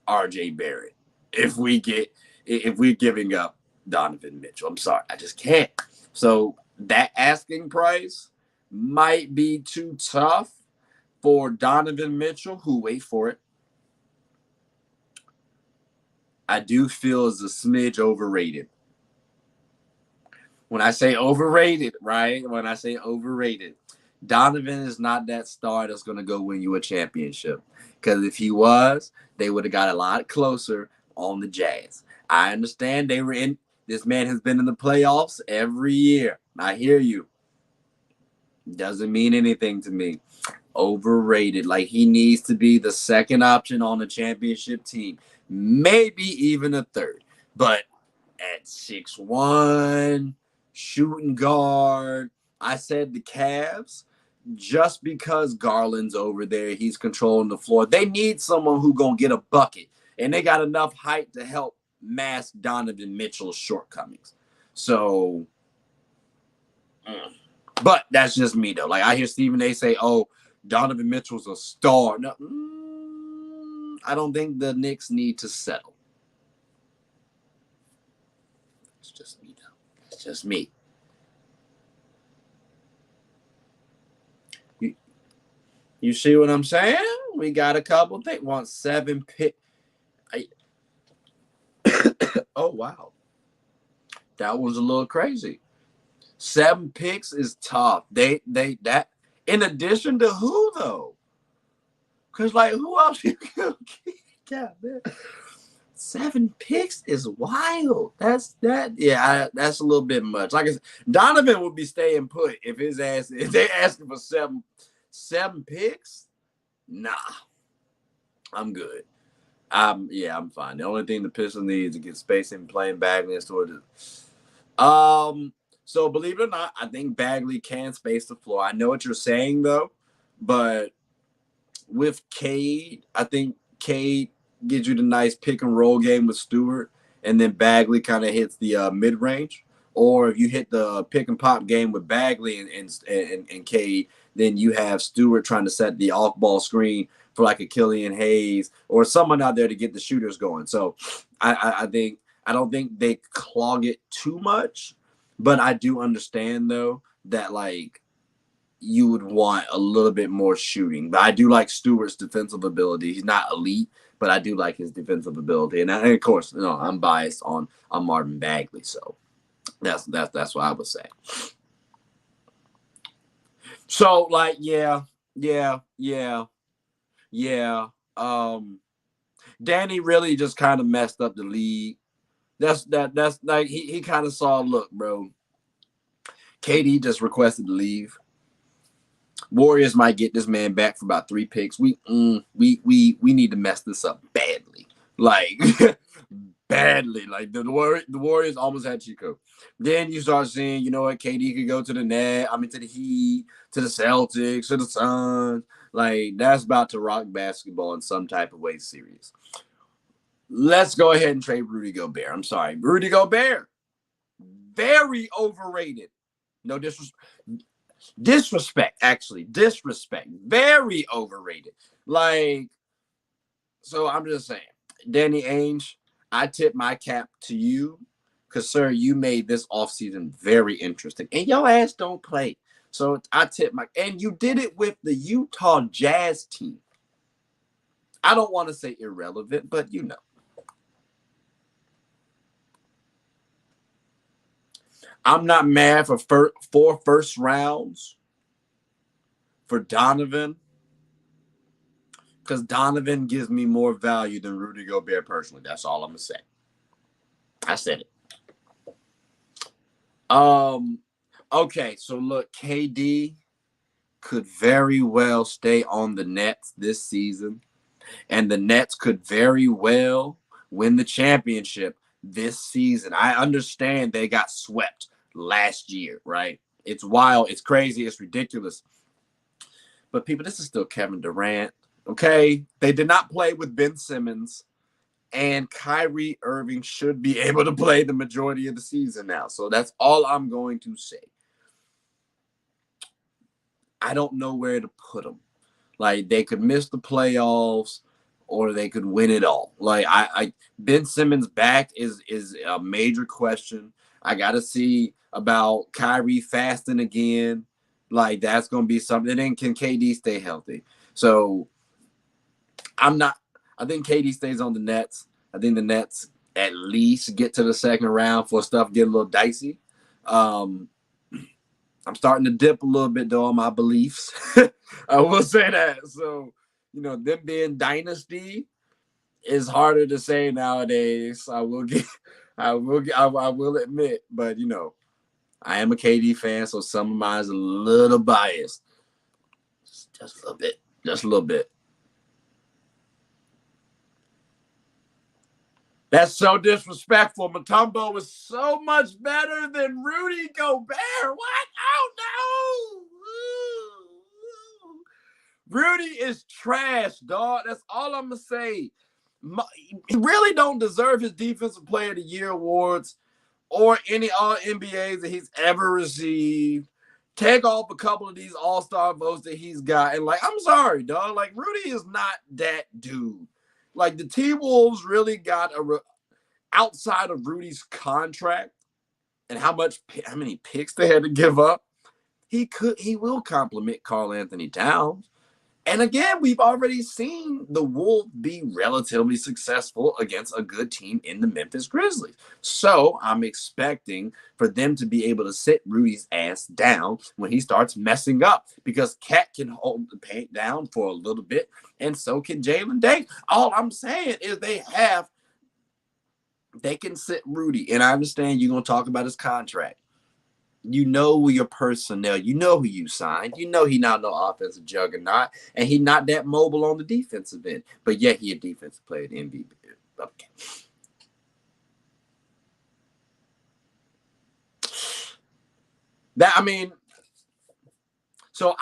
RJ Barrett if we're giving up Donovan Mitchell. I'm sorry. I just can't. So that asking price might be too tough for Donovan Mitchell, who, wait for it, I do feel is a smidge overrated. When I say overrated, right? When I say overrated, Donovan is not that star that's going to go win you a championship. Because if he was, they would have got a lot closer on the Jazz. I understand they were in. This man has been in the playoffs every year. I hear you. Doesn't mean anything to me. Overrated. Like, he needs to be the second option on the championship team. Maybe even a third. But at 6'1", shooting guard, I said the Cavs, just because Garland's over there, he's controlling the floor. They need someone who's going to get a bucket. And they got enough height to help mask Donovan Mitchell's shortcomings. So, but that's just me, though. Like, I hear Stephen A. say, oh, Donovan Mitchell's a star. No, I don't think the Knicks need to settle. It's just me, though. It's just me. You see what I'm saying? We got a couple things. Want 7 picks. Oh, wow. That was a little crazy. 7 picks is tough. That in addition to who, though? Because, like, who else you can get? Man. 7 picks is wild. That's a little bit much. Like I said, Donovan would be staying put if they asking for 7 picks. Nah, I'm good. I'm fine. The only thing the Pistons need is to get spacing, playing Bagley and sort of. So believe it or not, I think Bagley can space the floor. I know what you're saying though, but with Cade, I think Cade gives you the nice pick and roll game with Stewart, and then Bagley kind of hits the mid range. Or if you hit the pick and pop game with Bagley and Cade, then you have Stewart trying to set the off ball screen for like a Killian Hayes or someone out there to get the shooters going. So I don't think they clog it too much, but I do understand though that like you would want a little bit more shooting. But I do like Stewart's defensive ability. He's not elite, but I do like his defensive ability. And of course, I'm biased on Marvin Bagley, so that's what I would say. So like yeah. Danny really just kind of messed up the league. That's like he kind of saw, look, bro, KD just requested to leave. Warriors might get this man back for about 3 picks. We need to mess this up badly. Like badly. Like the Warriors almost had Chico. Then you start seeing, you know what, KD could go to the Nets, to the Heat, to the Celtics, to the Suns. Like, that's about to rock basketball in some type of way serious. Let's go ahead and trade Rudy Gobert. I'm sorry. Rudy Gobert. Very overrated. No disrespect, actually. Disrespect. Very overrated. Like, so I'm just saying, Danny Ainge, I tip my cap to you because, sir, you made this offseason very interesting. And your ass don't play. So I tip and you did it with the Utah Jazz team. I don't want to say irrelevant, but you know. I'm not mad for 4 first rounds for Donovan because Donovan gives me more value than Rudy Gobert personally. That's all I'm going to say. I said it. Okay, so look, KD could very well stay on the Nets this season, and the Nets could very well win the championship this season. I understand they got swept last year, right? It's wild, it's crazy, it's ridiculous. But people, this is still Kevin Durant, okay? They did not play with Ben Simmons, And Kyrie Irving should be able to play the majority of the season now. So that's all I'm going to say. I don't know where to put them. Like, they could miss the playoffs or they could win it all. Like, I Ben Simmons back is a major question. I got to see about Kyrie fasting again. Like, that's going to be something. And can KD stay healthy? So I think KD stays on the Nets. I think the Nets at least get to the second round for stuff get a little dicey. I'm starting to dip a little bit, though, on my beliefs. I will say that. So, them being dynasty is harder to say nowadays. I will admit, but I am a KD fan, so some of mine is a little biased. Just a little bit. Just a little bit. That's so disrespectful. Mutombo was so much better than Rudy Gobert. What? Oh, no. Rudy is trash, dog. That's all I'm going to say. He really don't deserve his Defensive Player of the Year awards or any All-NBAs that he's ever received. Take off a couple of these All-Star votes that he's got. And, I'm sorry, dog. Rudy is not that dude. The T-Wolves really got outside of Rudy's contract and how many picks they had to give up, he will compliment Karl-Anthony Towns. And again, we've already seen the Wolves be relatively successful against a good team in the Memphis Grizzlies. So I'm expecting for them to be able to sit Rudy's ass down when he starts messing up, because Cat can hold the paint down for a little bit, and so can Jalen Day. All I'm saying is they can sit Rudy. And I understand you're going to talk about his contract. You know your personnel. You know who you signed. You know he's not no offensive juggernaut. And he's not that mobile on the defensive end. But yet he a defensive player at MVP. Okay. So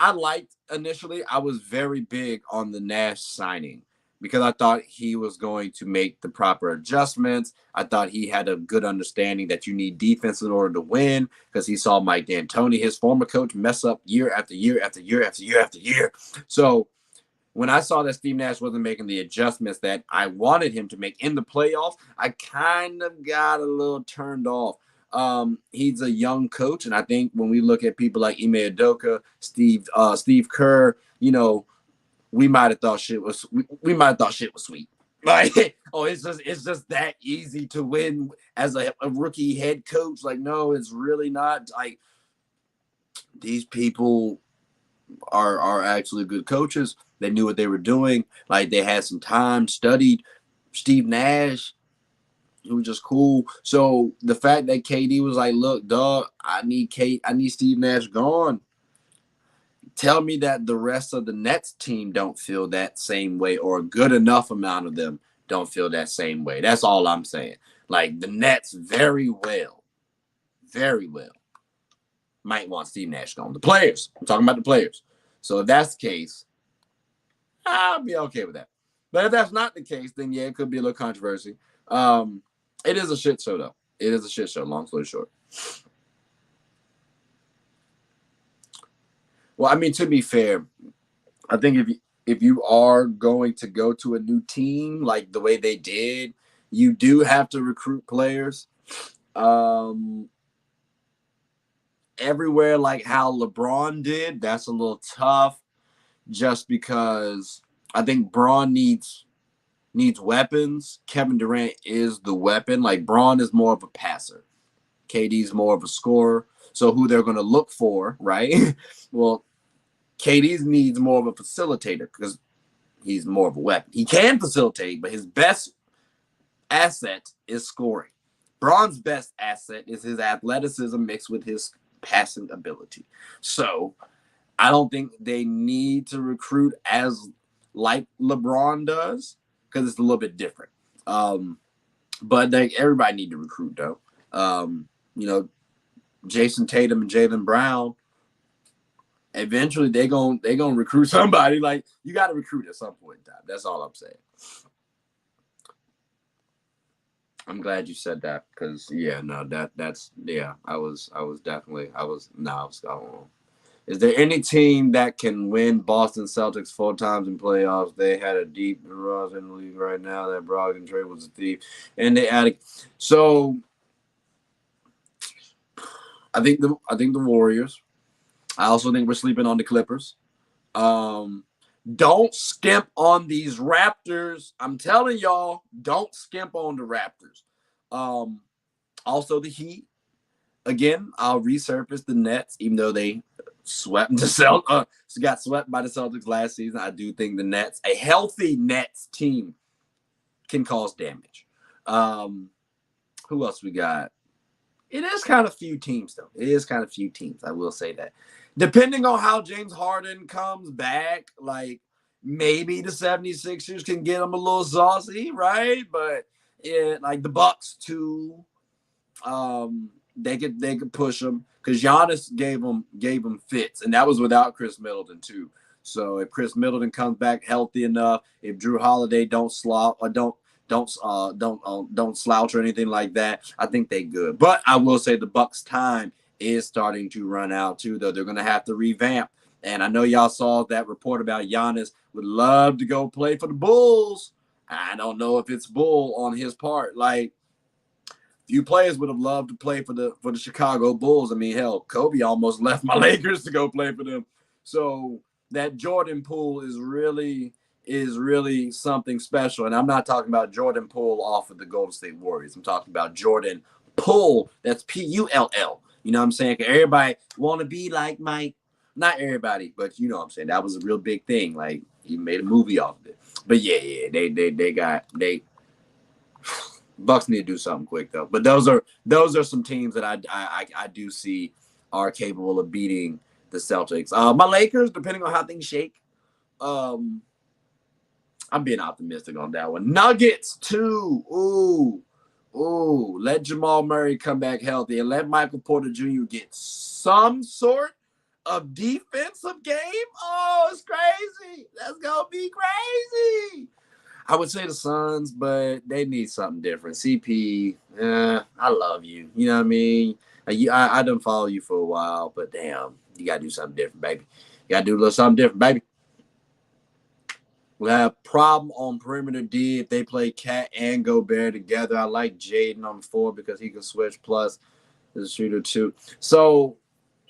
initially, I was very big on the Nash signing, because I thought he was going to make the proper adjustments. I thought he had a good understanding that you need defense in order to win, because he saw Mike D'Antoni, his former coach, mess up year after year after year after year after year. So when I saw that Steve Nash wasn't making the adjustments that I wanted him to make in the playoffs, I kind of got a little turned off. He's a young coach, and I think when we look at people like Ime Udoka, Steve Kerr, we might have thought shit was sweet. It's just that easy to win as a rookie head coach. No, it's really not. These people are actually good coaches. They knew what they were doing. They had some time, studied Steve Nash. It was just cool. So the fact that KD was like, look, dog, I need Steve Nash gone. Tell me that the rest of the Nets team don't feel that same way, or a good enough amount of them don't feel that same way. That's all I'm saying. The Nets very well might want Steve Nash gone. The players. I'm talking about the players. So if that's the case, I'll be okay with that. But if that's not the case, then yeah, it could be a little controversy. It is a shit show, though. It is a shit show, long story short. Well, to be fair, I think if you are going to go to a new team like the way they did, you do have to recruit players. Everywhere like how LeBron did, that's a little tough, just because I think Bron needs weapons. Kevin Durant is the weapon. Bron is more of a passer. KD's more of a scorer. So who they're going to look for, right? Well, KD needs more of a facilitator, because he's more of a weapon. He can facilitate, but his best asset is scoring. Bron's best asset is his athleticism mixed with his passing ability. So I don't think they need to recruit as like LeBron does, because it's a little bit different. But everybody need to recruit, though. Jayson Tatum and Jaylen Brown, eventually they gonna recruit somebody. You got to recruit at some point in time. That's all I'm saying. I'm glad you said that because yeah, no, that's yeah. I was definitely I was no. I was, I don't know. Is there any team that can win Boston Celtics 4 times in playoffs? They had a deep roster in the league right now. That Brogdon trade was a thief, and they added. So I think the Warriors. I also think we're sleeping on the Clippers. Um, don't skimp on these Raptors. I'm telling y'all, don't skimp on the Raptors. Um, also the Heat. Again, I'll resurface the Nets, even though they swept the got swept by the Celtics last season. I do think the Nets, a healthy Nets team, can cause damage. Who else we got? It is kind of few teams, though. It is kind of few teams. I will say that. Depending on how James Harden comes back, like maybe the 76ers can get him a little saucy, right? But yeah, like the Bucks too. They could push him because Giannis gave him fits, and that was without Chris Middleton too. So if Chris Middleton comes back healthy enough, if Drew Holiday don't slouch or don't slouch or anything like that, I think they good. But I will say the Bucks' time is starting to run out too, though. They're gonna have to revamp. And I know y'all saw that report about Giannis would love to go play for the Bulls. I don't know if it's bull on his part. Like, few players would have loved to play for the Chicago Bulls. I mean, hell, Kobe almost left my Lakers to go play for them. So that Jordan Poole is really something special. And I'm not talking about Jordan Poole off of the Golden State Warriors. I'm talking about Jordan Poole. That's Pull. You know what I'm saying? Everybody want to be like Mike. Not everybody, but you know what I'm saying. That was a real big thing. Like, he made a movie off of it. But yeah, they Bucks need to do something quick though. But those are some teams that I do see are capable of beating the Celtics. My Lakers, depending on how things shake, I'm being optimistic on that one. Nuggets too. Ooh. Let Jamal Murray come back healthy and let Michael Porter Jr. get some sort of defensive game. Oh, it's crazy. That's gonna be crazy. I would say the Suns, but they need something different. CP, I love you. You know what I mean? I done follow you for a while, but damn, you got to do something different, baby. You got to do a little something different, baby. We have problem on perimeter D if they play Cat and Gobert together. I like Jaden on 4 because he can switch, plus the shooter too. So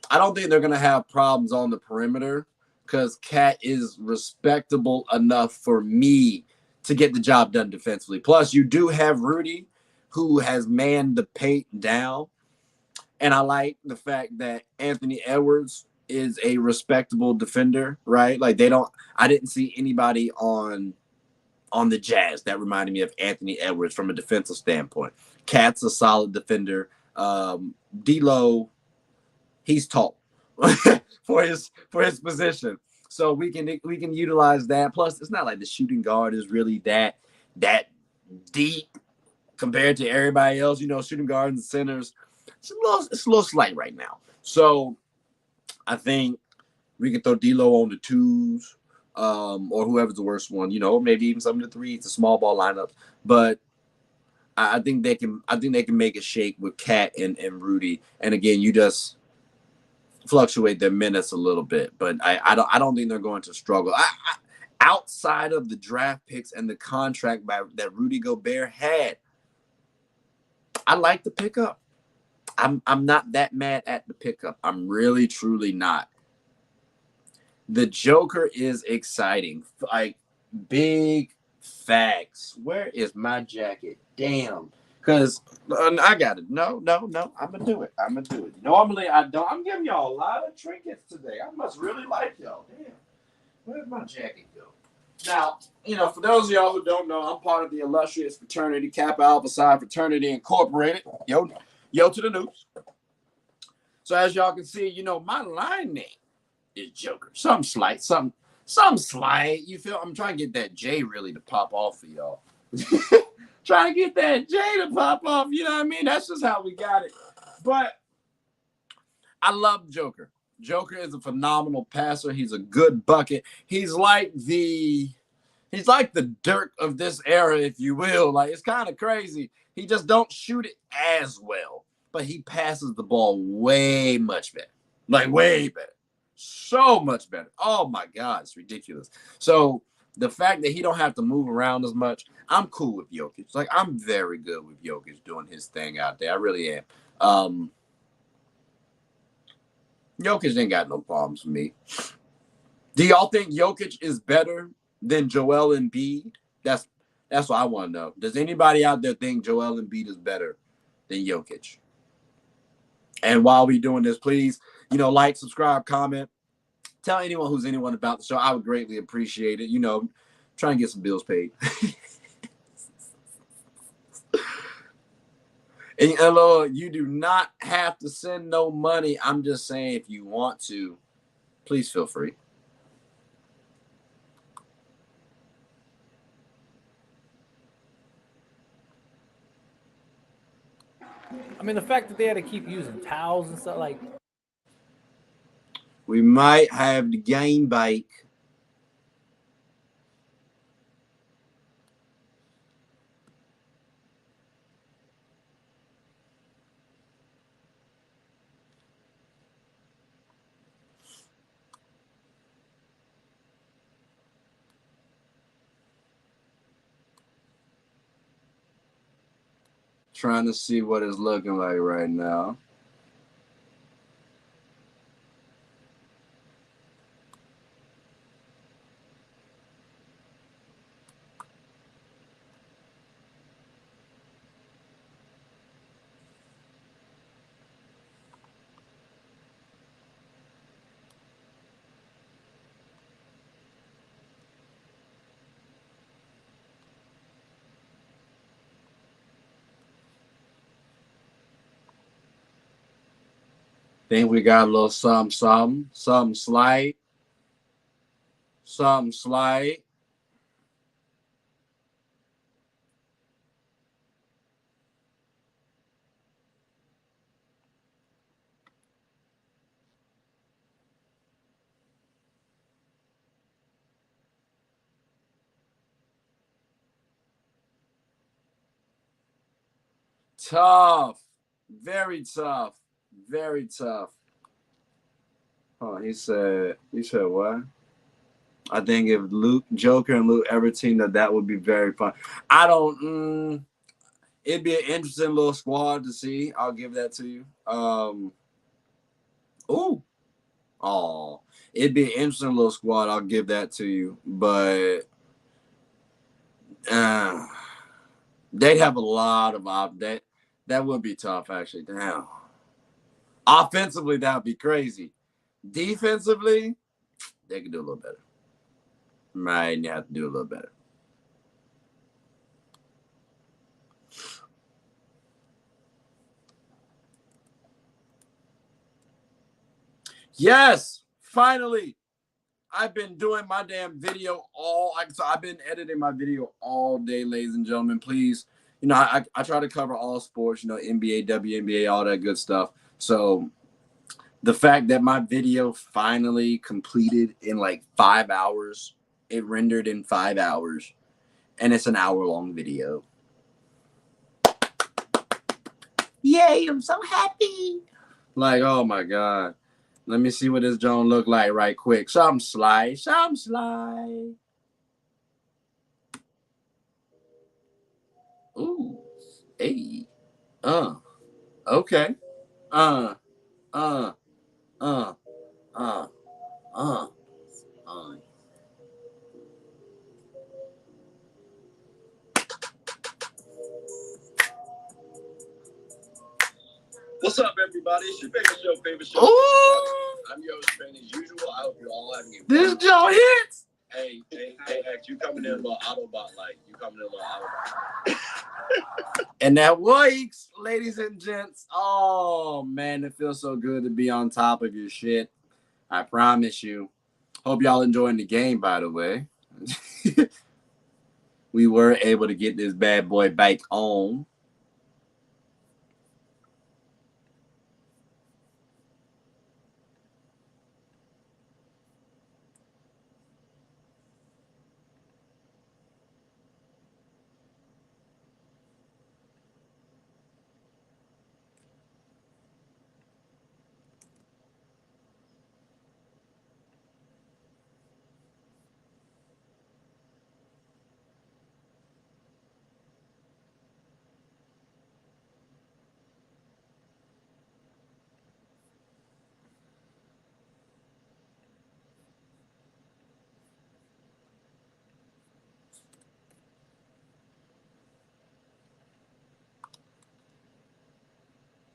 I don't think they're going to have problems on the perimeter because Cat is respectable enough for me to get the job done defensively. Plus, you do have Rudy, who has manned the paint down. And I like the fact that Anthony Edwards is a respectable defender, right? Like, I didn't see anybody on the Jazz that reminded me of Anthony Edwards from a defensive standpoint. Cat's a solid defender. D'Lo, he's tall for his position. So we can utilize that. Plus, it's not like the shooting guard is really that deep compared to everybody else. You know, shooting guards and centers, it's a little slight right now. So I think we can throw D'Lo on the 2s, or whoever's the worst one. You know, maybe even some of the 3s, the small ball lineups. But I think they can make a shake with Cat and Rudy. And again, you just fluctuate their minutes a little bit, but I don't think they're going to struggle. Outside of the draft picks and the contract that Rudy Gobert had, I like the pickup. I'm not that mad at the pickup. I'm really truly not. The Joker is exciting. Like, big facts. Where is my jacket? Damn. Because I got it. No. I'm going to do it. Normally, I don't. I'm giving y'all a lot of trinkets today. I must really like y'all. Damn. Where did my jacket go? Now, for those of y'all who don't know, I'm part of the illustrious fraternity, Kappa Alpha Psi Fraternity Incorporated. Yo to the news. So as y'all can see, my line name is Joker. Something slight. You feel? I'm trying to get that J really to pop off for y'all. Trying to get that J to pop off. You know what I mean? That's just how we got it. But I love Joker. Joker is a phenomenal passer. He's a good bucket. He's like the Dirk of this era, if you will. Like, it's kind of crazy. He just don't shoot it as well, but he passes the ball way much better. Like way better. So much better. Oh my God, it's ridiculous. So the fact that he don't have to move around as much, I'm cool with Jokic. Like I'm very good with Jokic doing his thing out there. I really am. Jokic ain't got no problems with me. Do y'all think Jokic is better than Joel Embiid? That's what I want to know. Does anybody out there think Joel Embiid is better than Jokic? And while we doing this, please, like, subscribe, comment, tell anyone about the show. I would greatly appreciate it. Try and get some bills paid. And hello, you do not have to send no money. I'm just saying, if you want to, please feel free.
I mean, the fact that they had to keep using towels and stuff, like.
We might have the game back. Trying to see what it's looking like right now. Think we got a little something slight. Something slight. Tough. Very tough. Very tough. Oh, he said what? I think if Joker and Luke ever teamed up, that would be very fun. I don't. It'd be an interesting little squad to see. I'll give that to you. It'd be an interesting little squad. I'll give that to you. But they'd have a lot of that would be tough, actually. Damn. Offensively, that would be crazy. Defensively, they could do a little better. Might have to do a little better. Yes, finally. I've been doing my damn video I've been editing my video all day, ladies and gentlemen. Please, I try to cover all sports, NBA, WNBA, all that good stuff. So the fact that my video finally completed in like 5 hours, it rendered in 5 hours, and it's an hour-long video. Yay, I'm so happy. Like, oh my God. Let me see what this joint look like right quick. Some slide. Ooh. Hey. Okay. Uh. What's up, everybody? It's your favorite show. I'm your host, as usual. I hope you're all having a this Joe hits. Hey, X, you coming in a little Autobot like. And that works, ladies and gents. Oh, man, it feels so good to be on top of your shit. I promise you. Hope y'all enjoying the game, by the way. We were able to get this bad boy back on.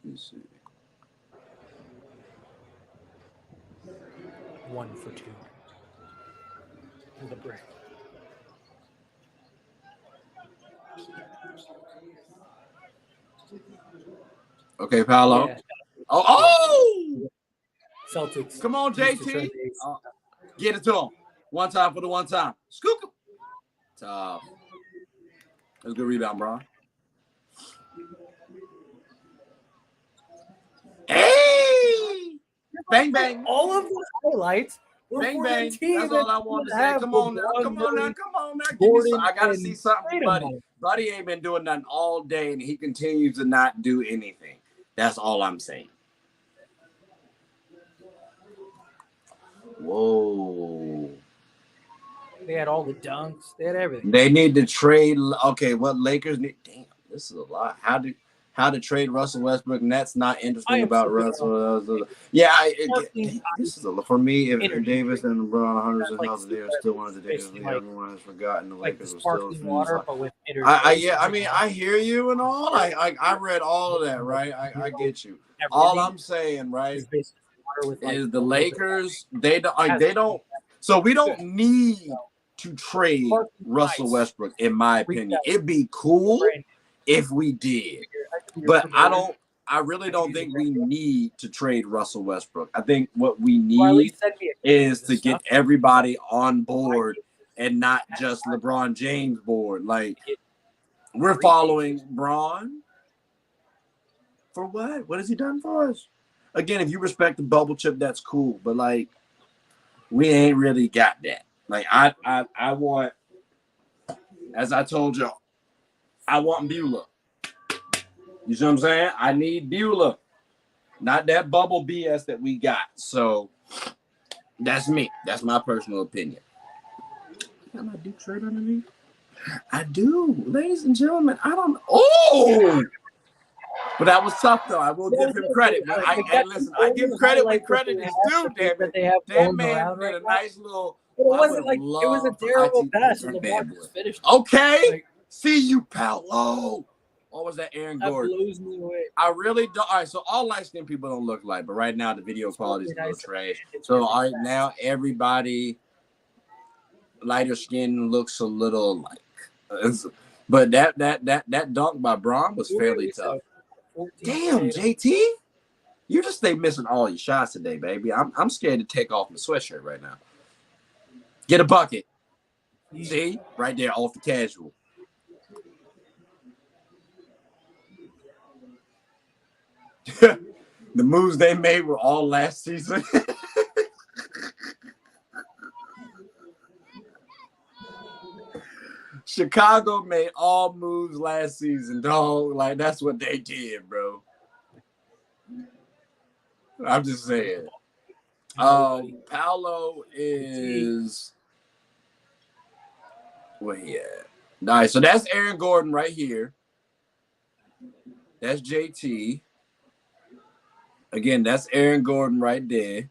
Let me see.
1 for 2. With a brick.
Okay, Paolo.
Yeah.
Oh!
Celtics.
Come on,
used to
JT.
trade ace.
Get it to him. One time for the one time. Scoop him. Tough. That's a good rebound, Bron. Hey! Bang, bang.
All of the highlights were
Bang,
for
bang.
the team
That's all I wanted to say. Come on now. Come on now. Come on now. Give me some. I got to see something from Buddy. Buddy ain't been doing nothing all day, and he continues to not do anything. That's all I'm saying. Whoa.
They had all the dunks. They had everything.
They need to trade. Okay, what Lakers need? Damn, this is a lot. How to trade Russell Westbrook? And that's not interesting about Russell. Yeah, this is for me. If Davis and LeBron, hundreds of thousands of years still wanted to do this, everyone has forgotten the Lakers were still.
Water, but with
I hear you and all. I read all of that, right? I get you. All I'm saying, right, is the Lakers. They don't. So we don't need to trade Russell Westbrook, in my opinion. It'd be cool if we did, but I really don't think we need to trade Russell Westbrook. I think what we need is to get everybody on board and not just LeBron James board. Like, we're following Bron for what? What has he done for us? Again, if you respect the bubble chip, that's cool, but like, we ain't really got that. Like, I want, as I told you, I want Beulah. You see what I'm saying? I need Beulah, not that bubble BS that we got. So that's me. That's my personal opinion. Got my deep shirt underneath? I do, ladies and gentlemen. I don't. Oh, but that was tough though. I will give him credit. Listen, I give credit when credit is due. Damn it, that man did a nice little.
It wasn't like it was a terrible pass, and LeBron just finished.
Okay, like, see you, Paolo. Or was that Aaron Gordon?
That blows me away.
I really don't. All right, so all light-skinned people don't look like, but right now the video quality is a little trash. So all right, now everybody lighter skin looks a little like. But that dunk by Bron was fairly tough. Damn, JT, you just stay missing all your shots today, baby. I'm scared to take off my sweatshirt right now. Get a bucket. See? Right there, off the casual. The moves they made were all last season. Chicago made all moves last season, dog. Like, that's what they did, bro. I'm just saying. Paolo is where he at? All right, so that's Aaron Gordon right here. That's JT. Again, that's Aaron Gordon right there.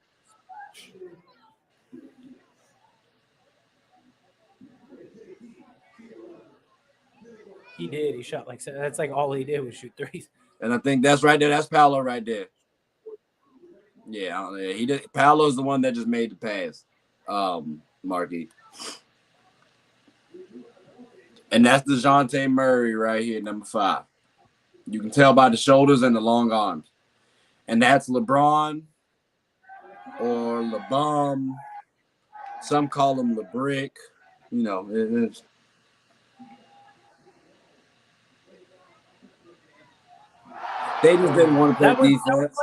He did. He shot like that's like all he did was shoot threes.
And I think that's right there. That's Paolo right there. Yeah, he did. Paolo's the one that just made the pass, Marky. And that's Dejounte Murray right here, number 5. You can tell by the shoulders and the long arms. And that's LeBron or LeBum. Some call him LeBrick. You know, it's. They just didn't want to play defense.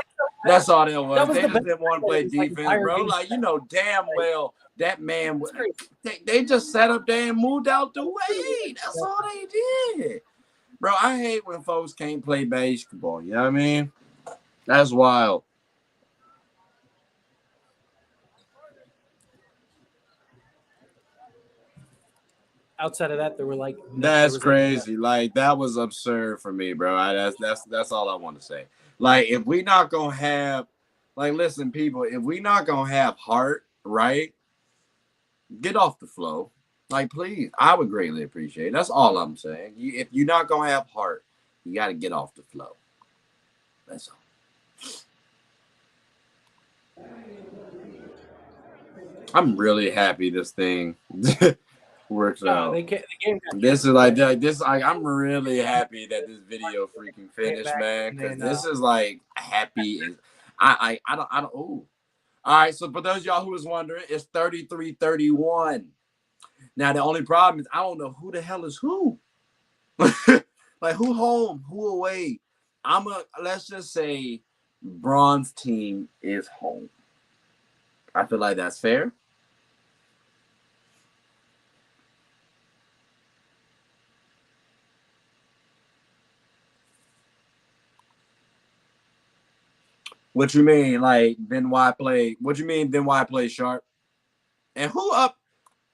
That's all that was. They just didn't want to play defense, bro. Like, you know damn well that man, they just sat up there and moved out the way. That's all they did. Bro, I hate when folks can't play basketball. You know what I mean? That's wild.
Outside of that, there were like
that's crazy. Like, that was absurd for me, bro. That's all I want to say. Like, if we not gonna have, like, listen, people, if we not gonna have heart, right? Get off the flow. Like, please, I would greatly appreciate it. That's all I'm saying. If you're not gonna have heart, you got to get off the flow. That's all. I'm really happy this thing works out.
The game got
This is like this. I'm really happy that this video freaking finished, man. Because
and
this is like happy. I don't. Ooh. All right. So for those of y'all who was wondering, it's 33-31. Now the only problem is I don't know who the hell is who. Like who home, who away. Let's just say Bron's team is home. I feel like that's fair. What you mean? Like then why play? What you mean then why play sharp? And who up?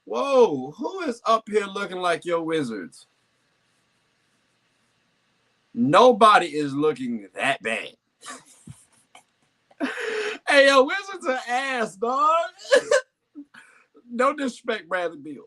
Whoa, who is up here looking like your Wizards? Nobody is looking that bad. Hey, yo, Wizards are ass, dog. No disrespect, Bradley Beal.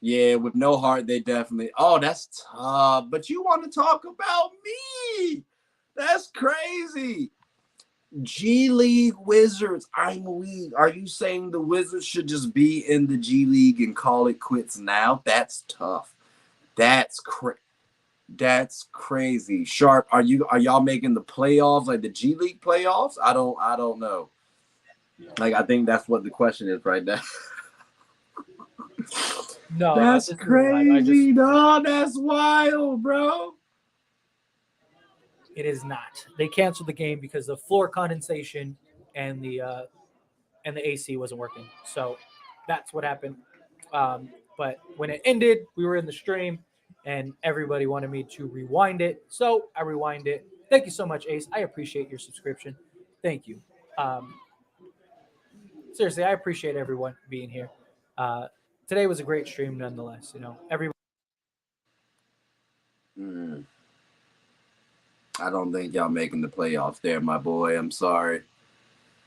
Yeah, with no heart, they definitely. Oh, that's tough. But you want to talk about me? That's crazy. G League Wizards. I'm weak. Are you saying the Wizards should just be in the G League and call it quits now? That's tough. That's crazy. Sharp, are y'all making the playoffs, like the G League playoffs? I don't know. Like I think that's what the question is right now.
No,
that's crazy. No, that's wild, bro.
It is not. They canceled the game because the floor condensation and the AC wasn't working. So that's what happened. But when it ended, we were in the stream, and everybody wanted me to rewind it, so I rewind it. Thank you so much, Ace. I appreciate your subscription. Thank you. Seriously, I appreciate everyone being here. Today was a great stream, nonetheless. You know, everyone.
I don't think y'all making the playoffs there, my boy. I'm sorry.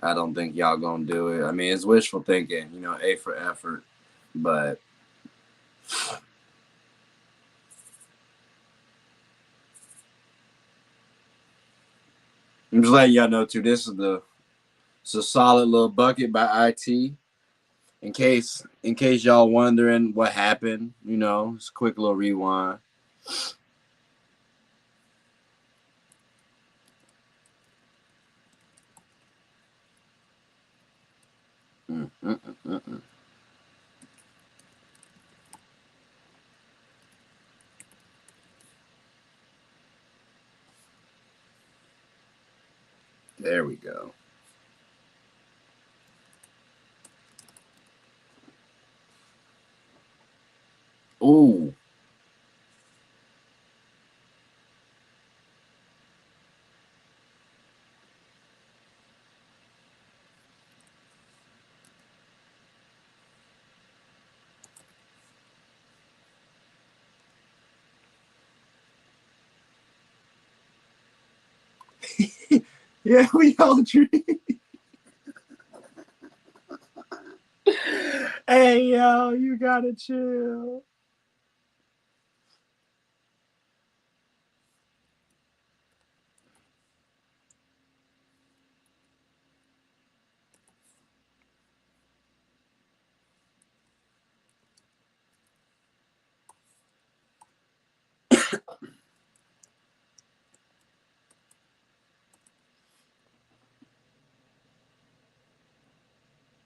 I don't think y'all gonna do it. I mean, it's wishful thinking, you know, A for effort, but I'm just letting y'all know too. It's a solid little bucket by IT. In case y'all wondering what happened, you know, it's a quick little rewind. There we go. Ooh. Yeah, we all dream. Hey, yo, you gotta chill.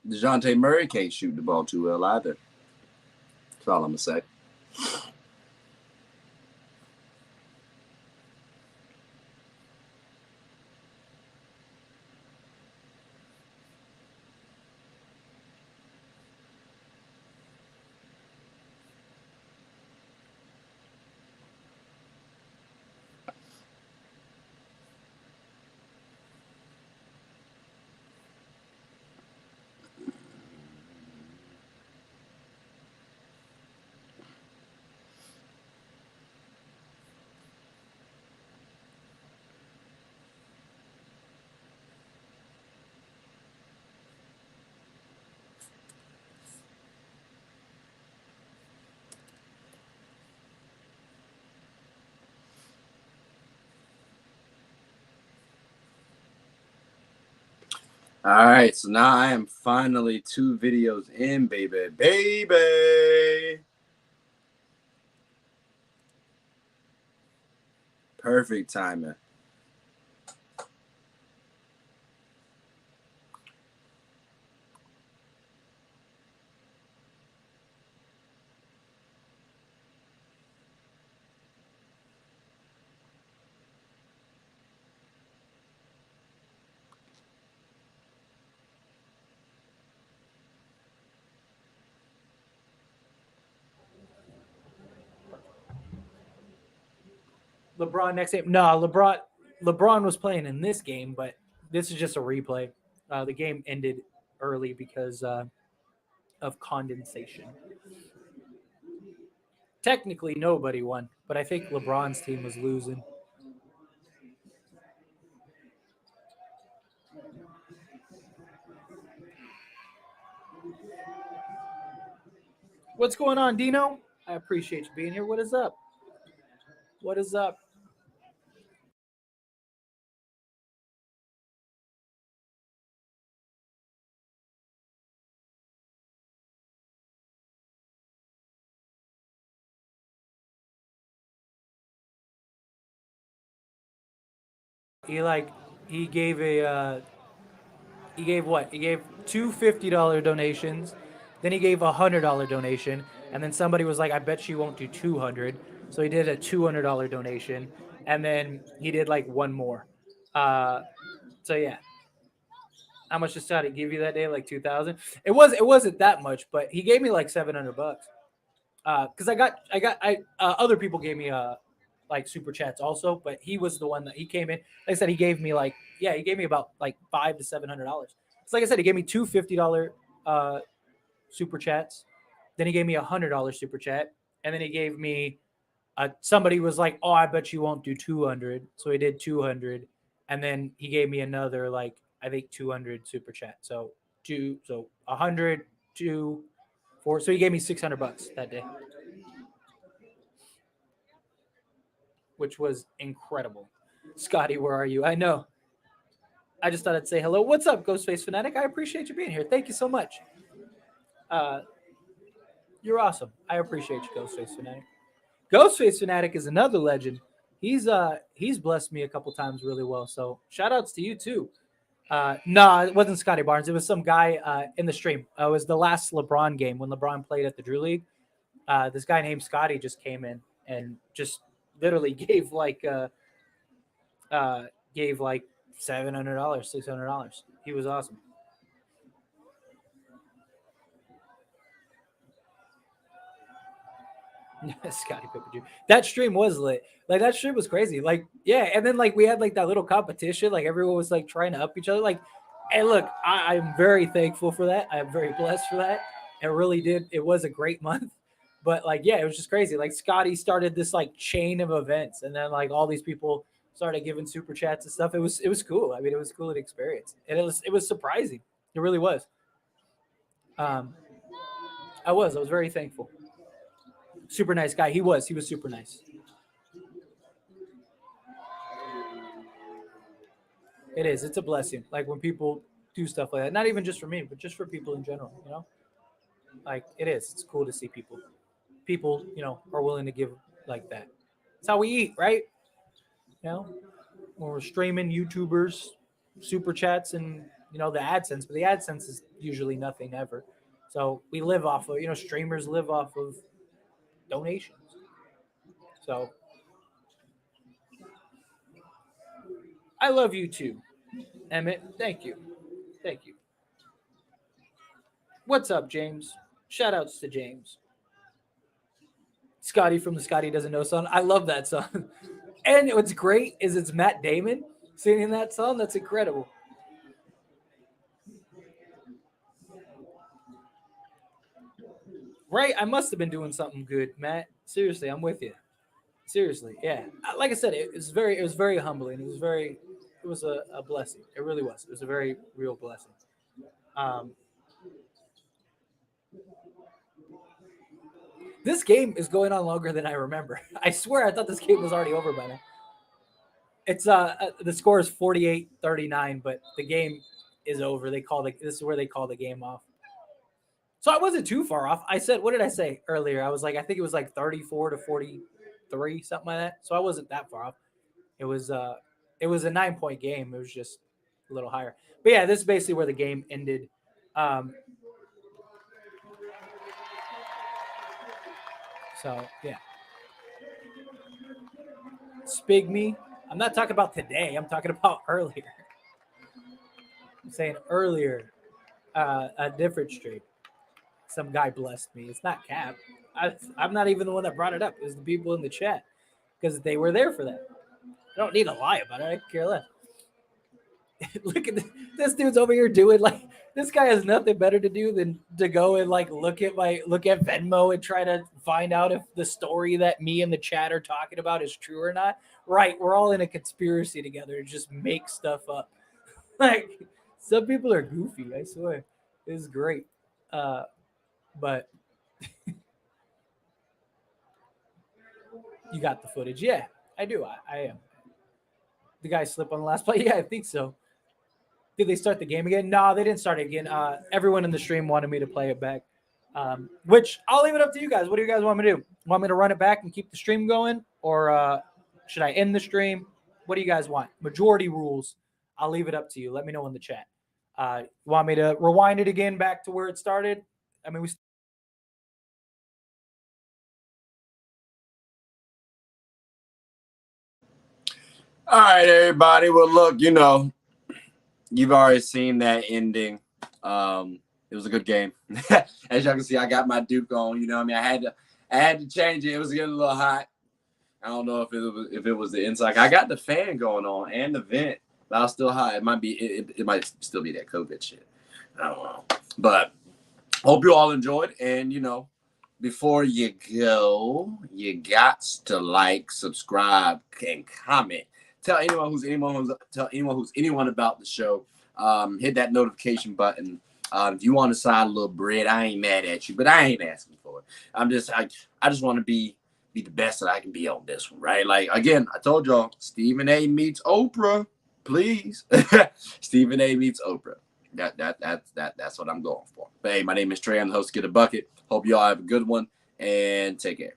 Dejounte Murray can't shoot the ball too well either. That's all I'm gonna say. All right, so now I am finally 2 videos in, baby. Perfect timing.
LeBron next game. No, LeBron was playing in this game, but this is just a replay. The game ended early because of condensation. Technically, nobody won, but I think LeBron's team was losing. What's going on, Dino? I appreciate you being here. What is up? What is up? He gave he gave what? He gave two $50 donations, then he gave $100 donation, and then somebody was like, "I bet she won't do 200," so he did a $200 donation, and then he did like one more. So yeah, how much did Scotty give you that day? Like 2,000. It wasn't that much, but he gave me like $700. Because I other people gave me like super chats also, but he was the one that he came in. Like I said, he gave me he gave me about like $500 to $700. So like I said, he gave me two $50 super chats, then he gave me $100 super chat, and then he gave me somebody was like, "Oh, I bet you won't do 200," so he did 200, and then he gave me another like I think 200 super chat. So 100, 2, 4. So he gave me $600 that day, which was incredible. Scotty, where are you? I know. I just thought I'd say hello. What's up, Ghostface Fanatic? I appreciate you being here. Thank you so much. Uh, you're awesome. I appreciate you, Ghostface Fanatic. Ghostface Fanatic is another legend. He's blessed me a couple times really well. So shout outs to you too. No, it wasn't Scotty Barnes. It was some guy in the stream. It was the last LeBron game when LeBron played at the Drew League. This guy named Scotty just came in and just literally gave like $700, $600. He was awesome. Scotty Pippen Jr. That stream was lit. Like that stream was crazy. Like yeah, and then like we had like that little competition. Like everyone was like trying to up each other. Like, and look, I'm very thankful for that. I'm very blessed for that. It really did. It was a great month. But like yeah, it was just crazy. Like Scotty started this like chain of events, and then like all these people started giving super chats and stuff. It was cool. I mean, it was cool to experience, and it was surprising. It really was. Um, I was very thankful. Super nice guy. He was super nice. It is. It's a blessing. Like when people do stuff like that, not even just for me, but just for people in general. You know, like it is. It's cool to see people. People, are willing to give like that. It's how we eat, right? You know, when we're streaming, YouTubers, super chats, and the AdSense. But the AdSense is usually nothing ever. So we live off of streamers live off of donations. So I love you too, Emmett. Thank you. Thank you. What's up, James? Shout outs to James. Scotty from the Scotty Doesn't Know song. I love that song. And what's great is it's Matt Damon singing that song. That's incredible. Right? I must have been doing something good, Matt. Seriously, I'm with you. Seriously, yeah. Like I said, it was very humbling. It was a blessing. It really was. It was a very real blessing. Um, this game is going on longer than I remember. I swear I thought this game was already over by now. It's the score is 48-39, but the game is over. This is where they call the game off. So I wasn't too far off. I said, what did I say earlier? I was like, I think it was like 34 to 43, something like that. So I wasn't that far off. It was a 9-point game. It was just a little higher. But yeah, this is basically where the game ended. So yeah. Spig me. I'm not talking about today. I'm talking about earlier. I'm saying earlier, a different stream. Some guy blessed me. It's not Cap. I'm not even the one that brought it up. It was the people in the chat because they were there for that. I don't need to lie about it. I care less. Look at this dude's over here doing like this guy has nothing better to do than to go and like look at Venmo and try to find out if the story that me and the chat are talking about is true or not. Right, we're all in a conspiracy together to just make stuff up. Like some people are goofy, I swear. It's great. But you got the footage. Yeah, I do. I am. The guy slipped on the last play. Yeah, I think so. Did they start the game again? No, they didn't start it again. Everyone in the stream wanted me to play it back, which I'll leave it up to you guys. What do you guys want me to do? Want me to run it back and keep the stream going, or should I end the stream? What do you guys want? Majority rules. I'll leave it up to you. Let me know in the chat. Want me to rewind it again back to where it started? I mean,
All right, everybody. Well, look, you've already seen that ending. It was a good game. As y'all can see, I got my Duke on. You know what I mean? I had to change it. It was getting a little hot. I don't know if it was the inside. I got the fan going on and the vent, but I was still hot. It might be it might still be that COVID shit. I don't know. But hope you all enjoyed. And before you go, you got to like, subscribe, and comment. Tell anyone who's anyone about the show. Hit that notification button. If you want to side a little bread, I ain't mad at you, but I ain't asking for it. I just want to be the best that I can be on this one, right? Like again, I told y'all, Stephen A meets Oprah, please. Stephen A meets Oprah. That's what I'm going for. But hey, my name is Trey. I'm the host of Get a Bucket. Hope y'all have a good one and take care.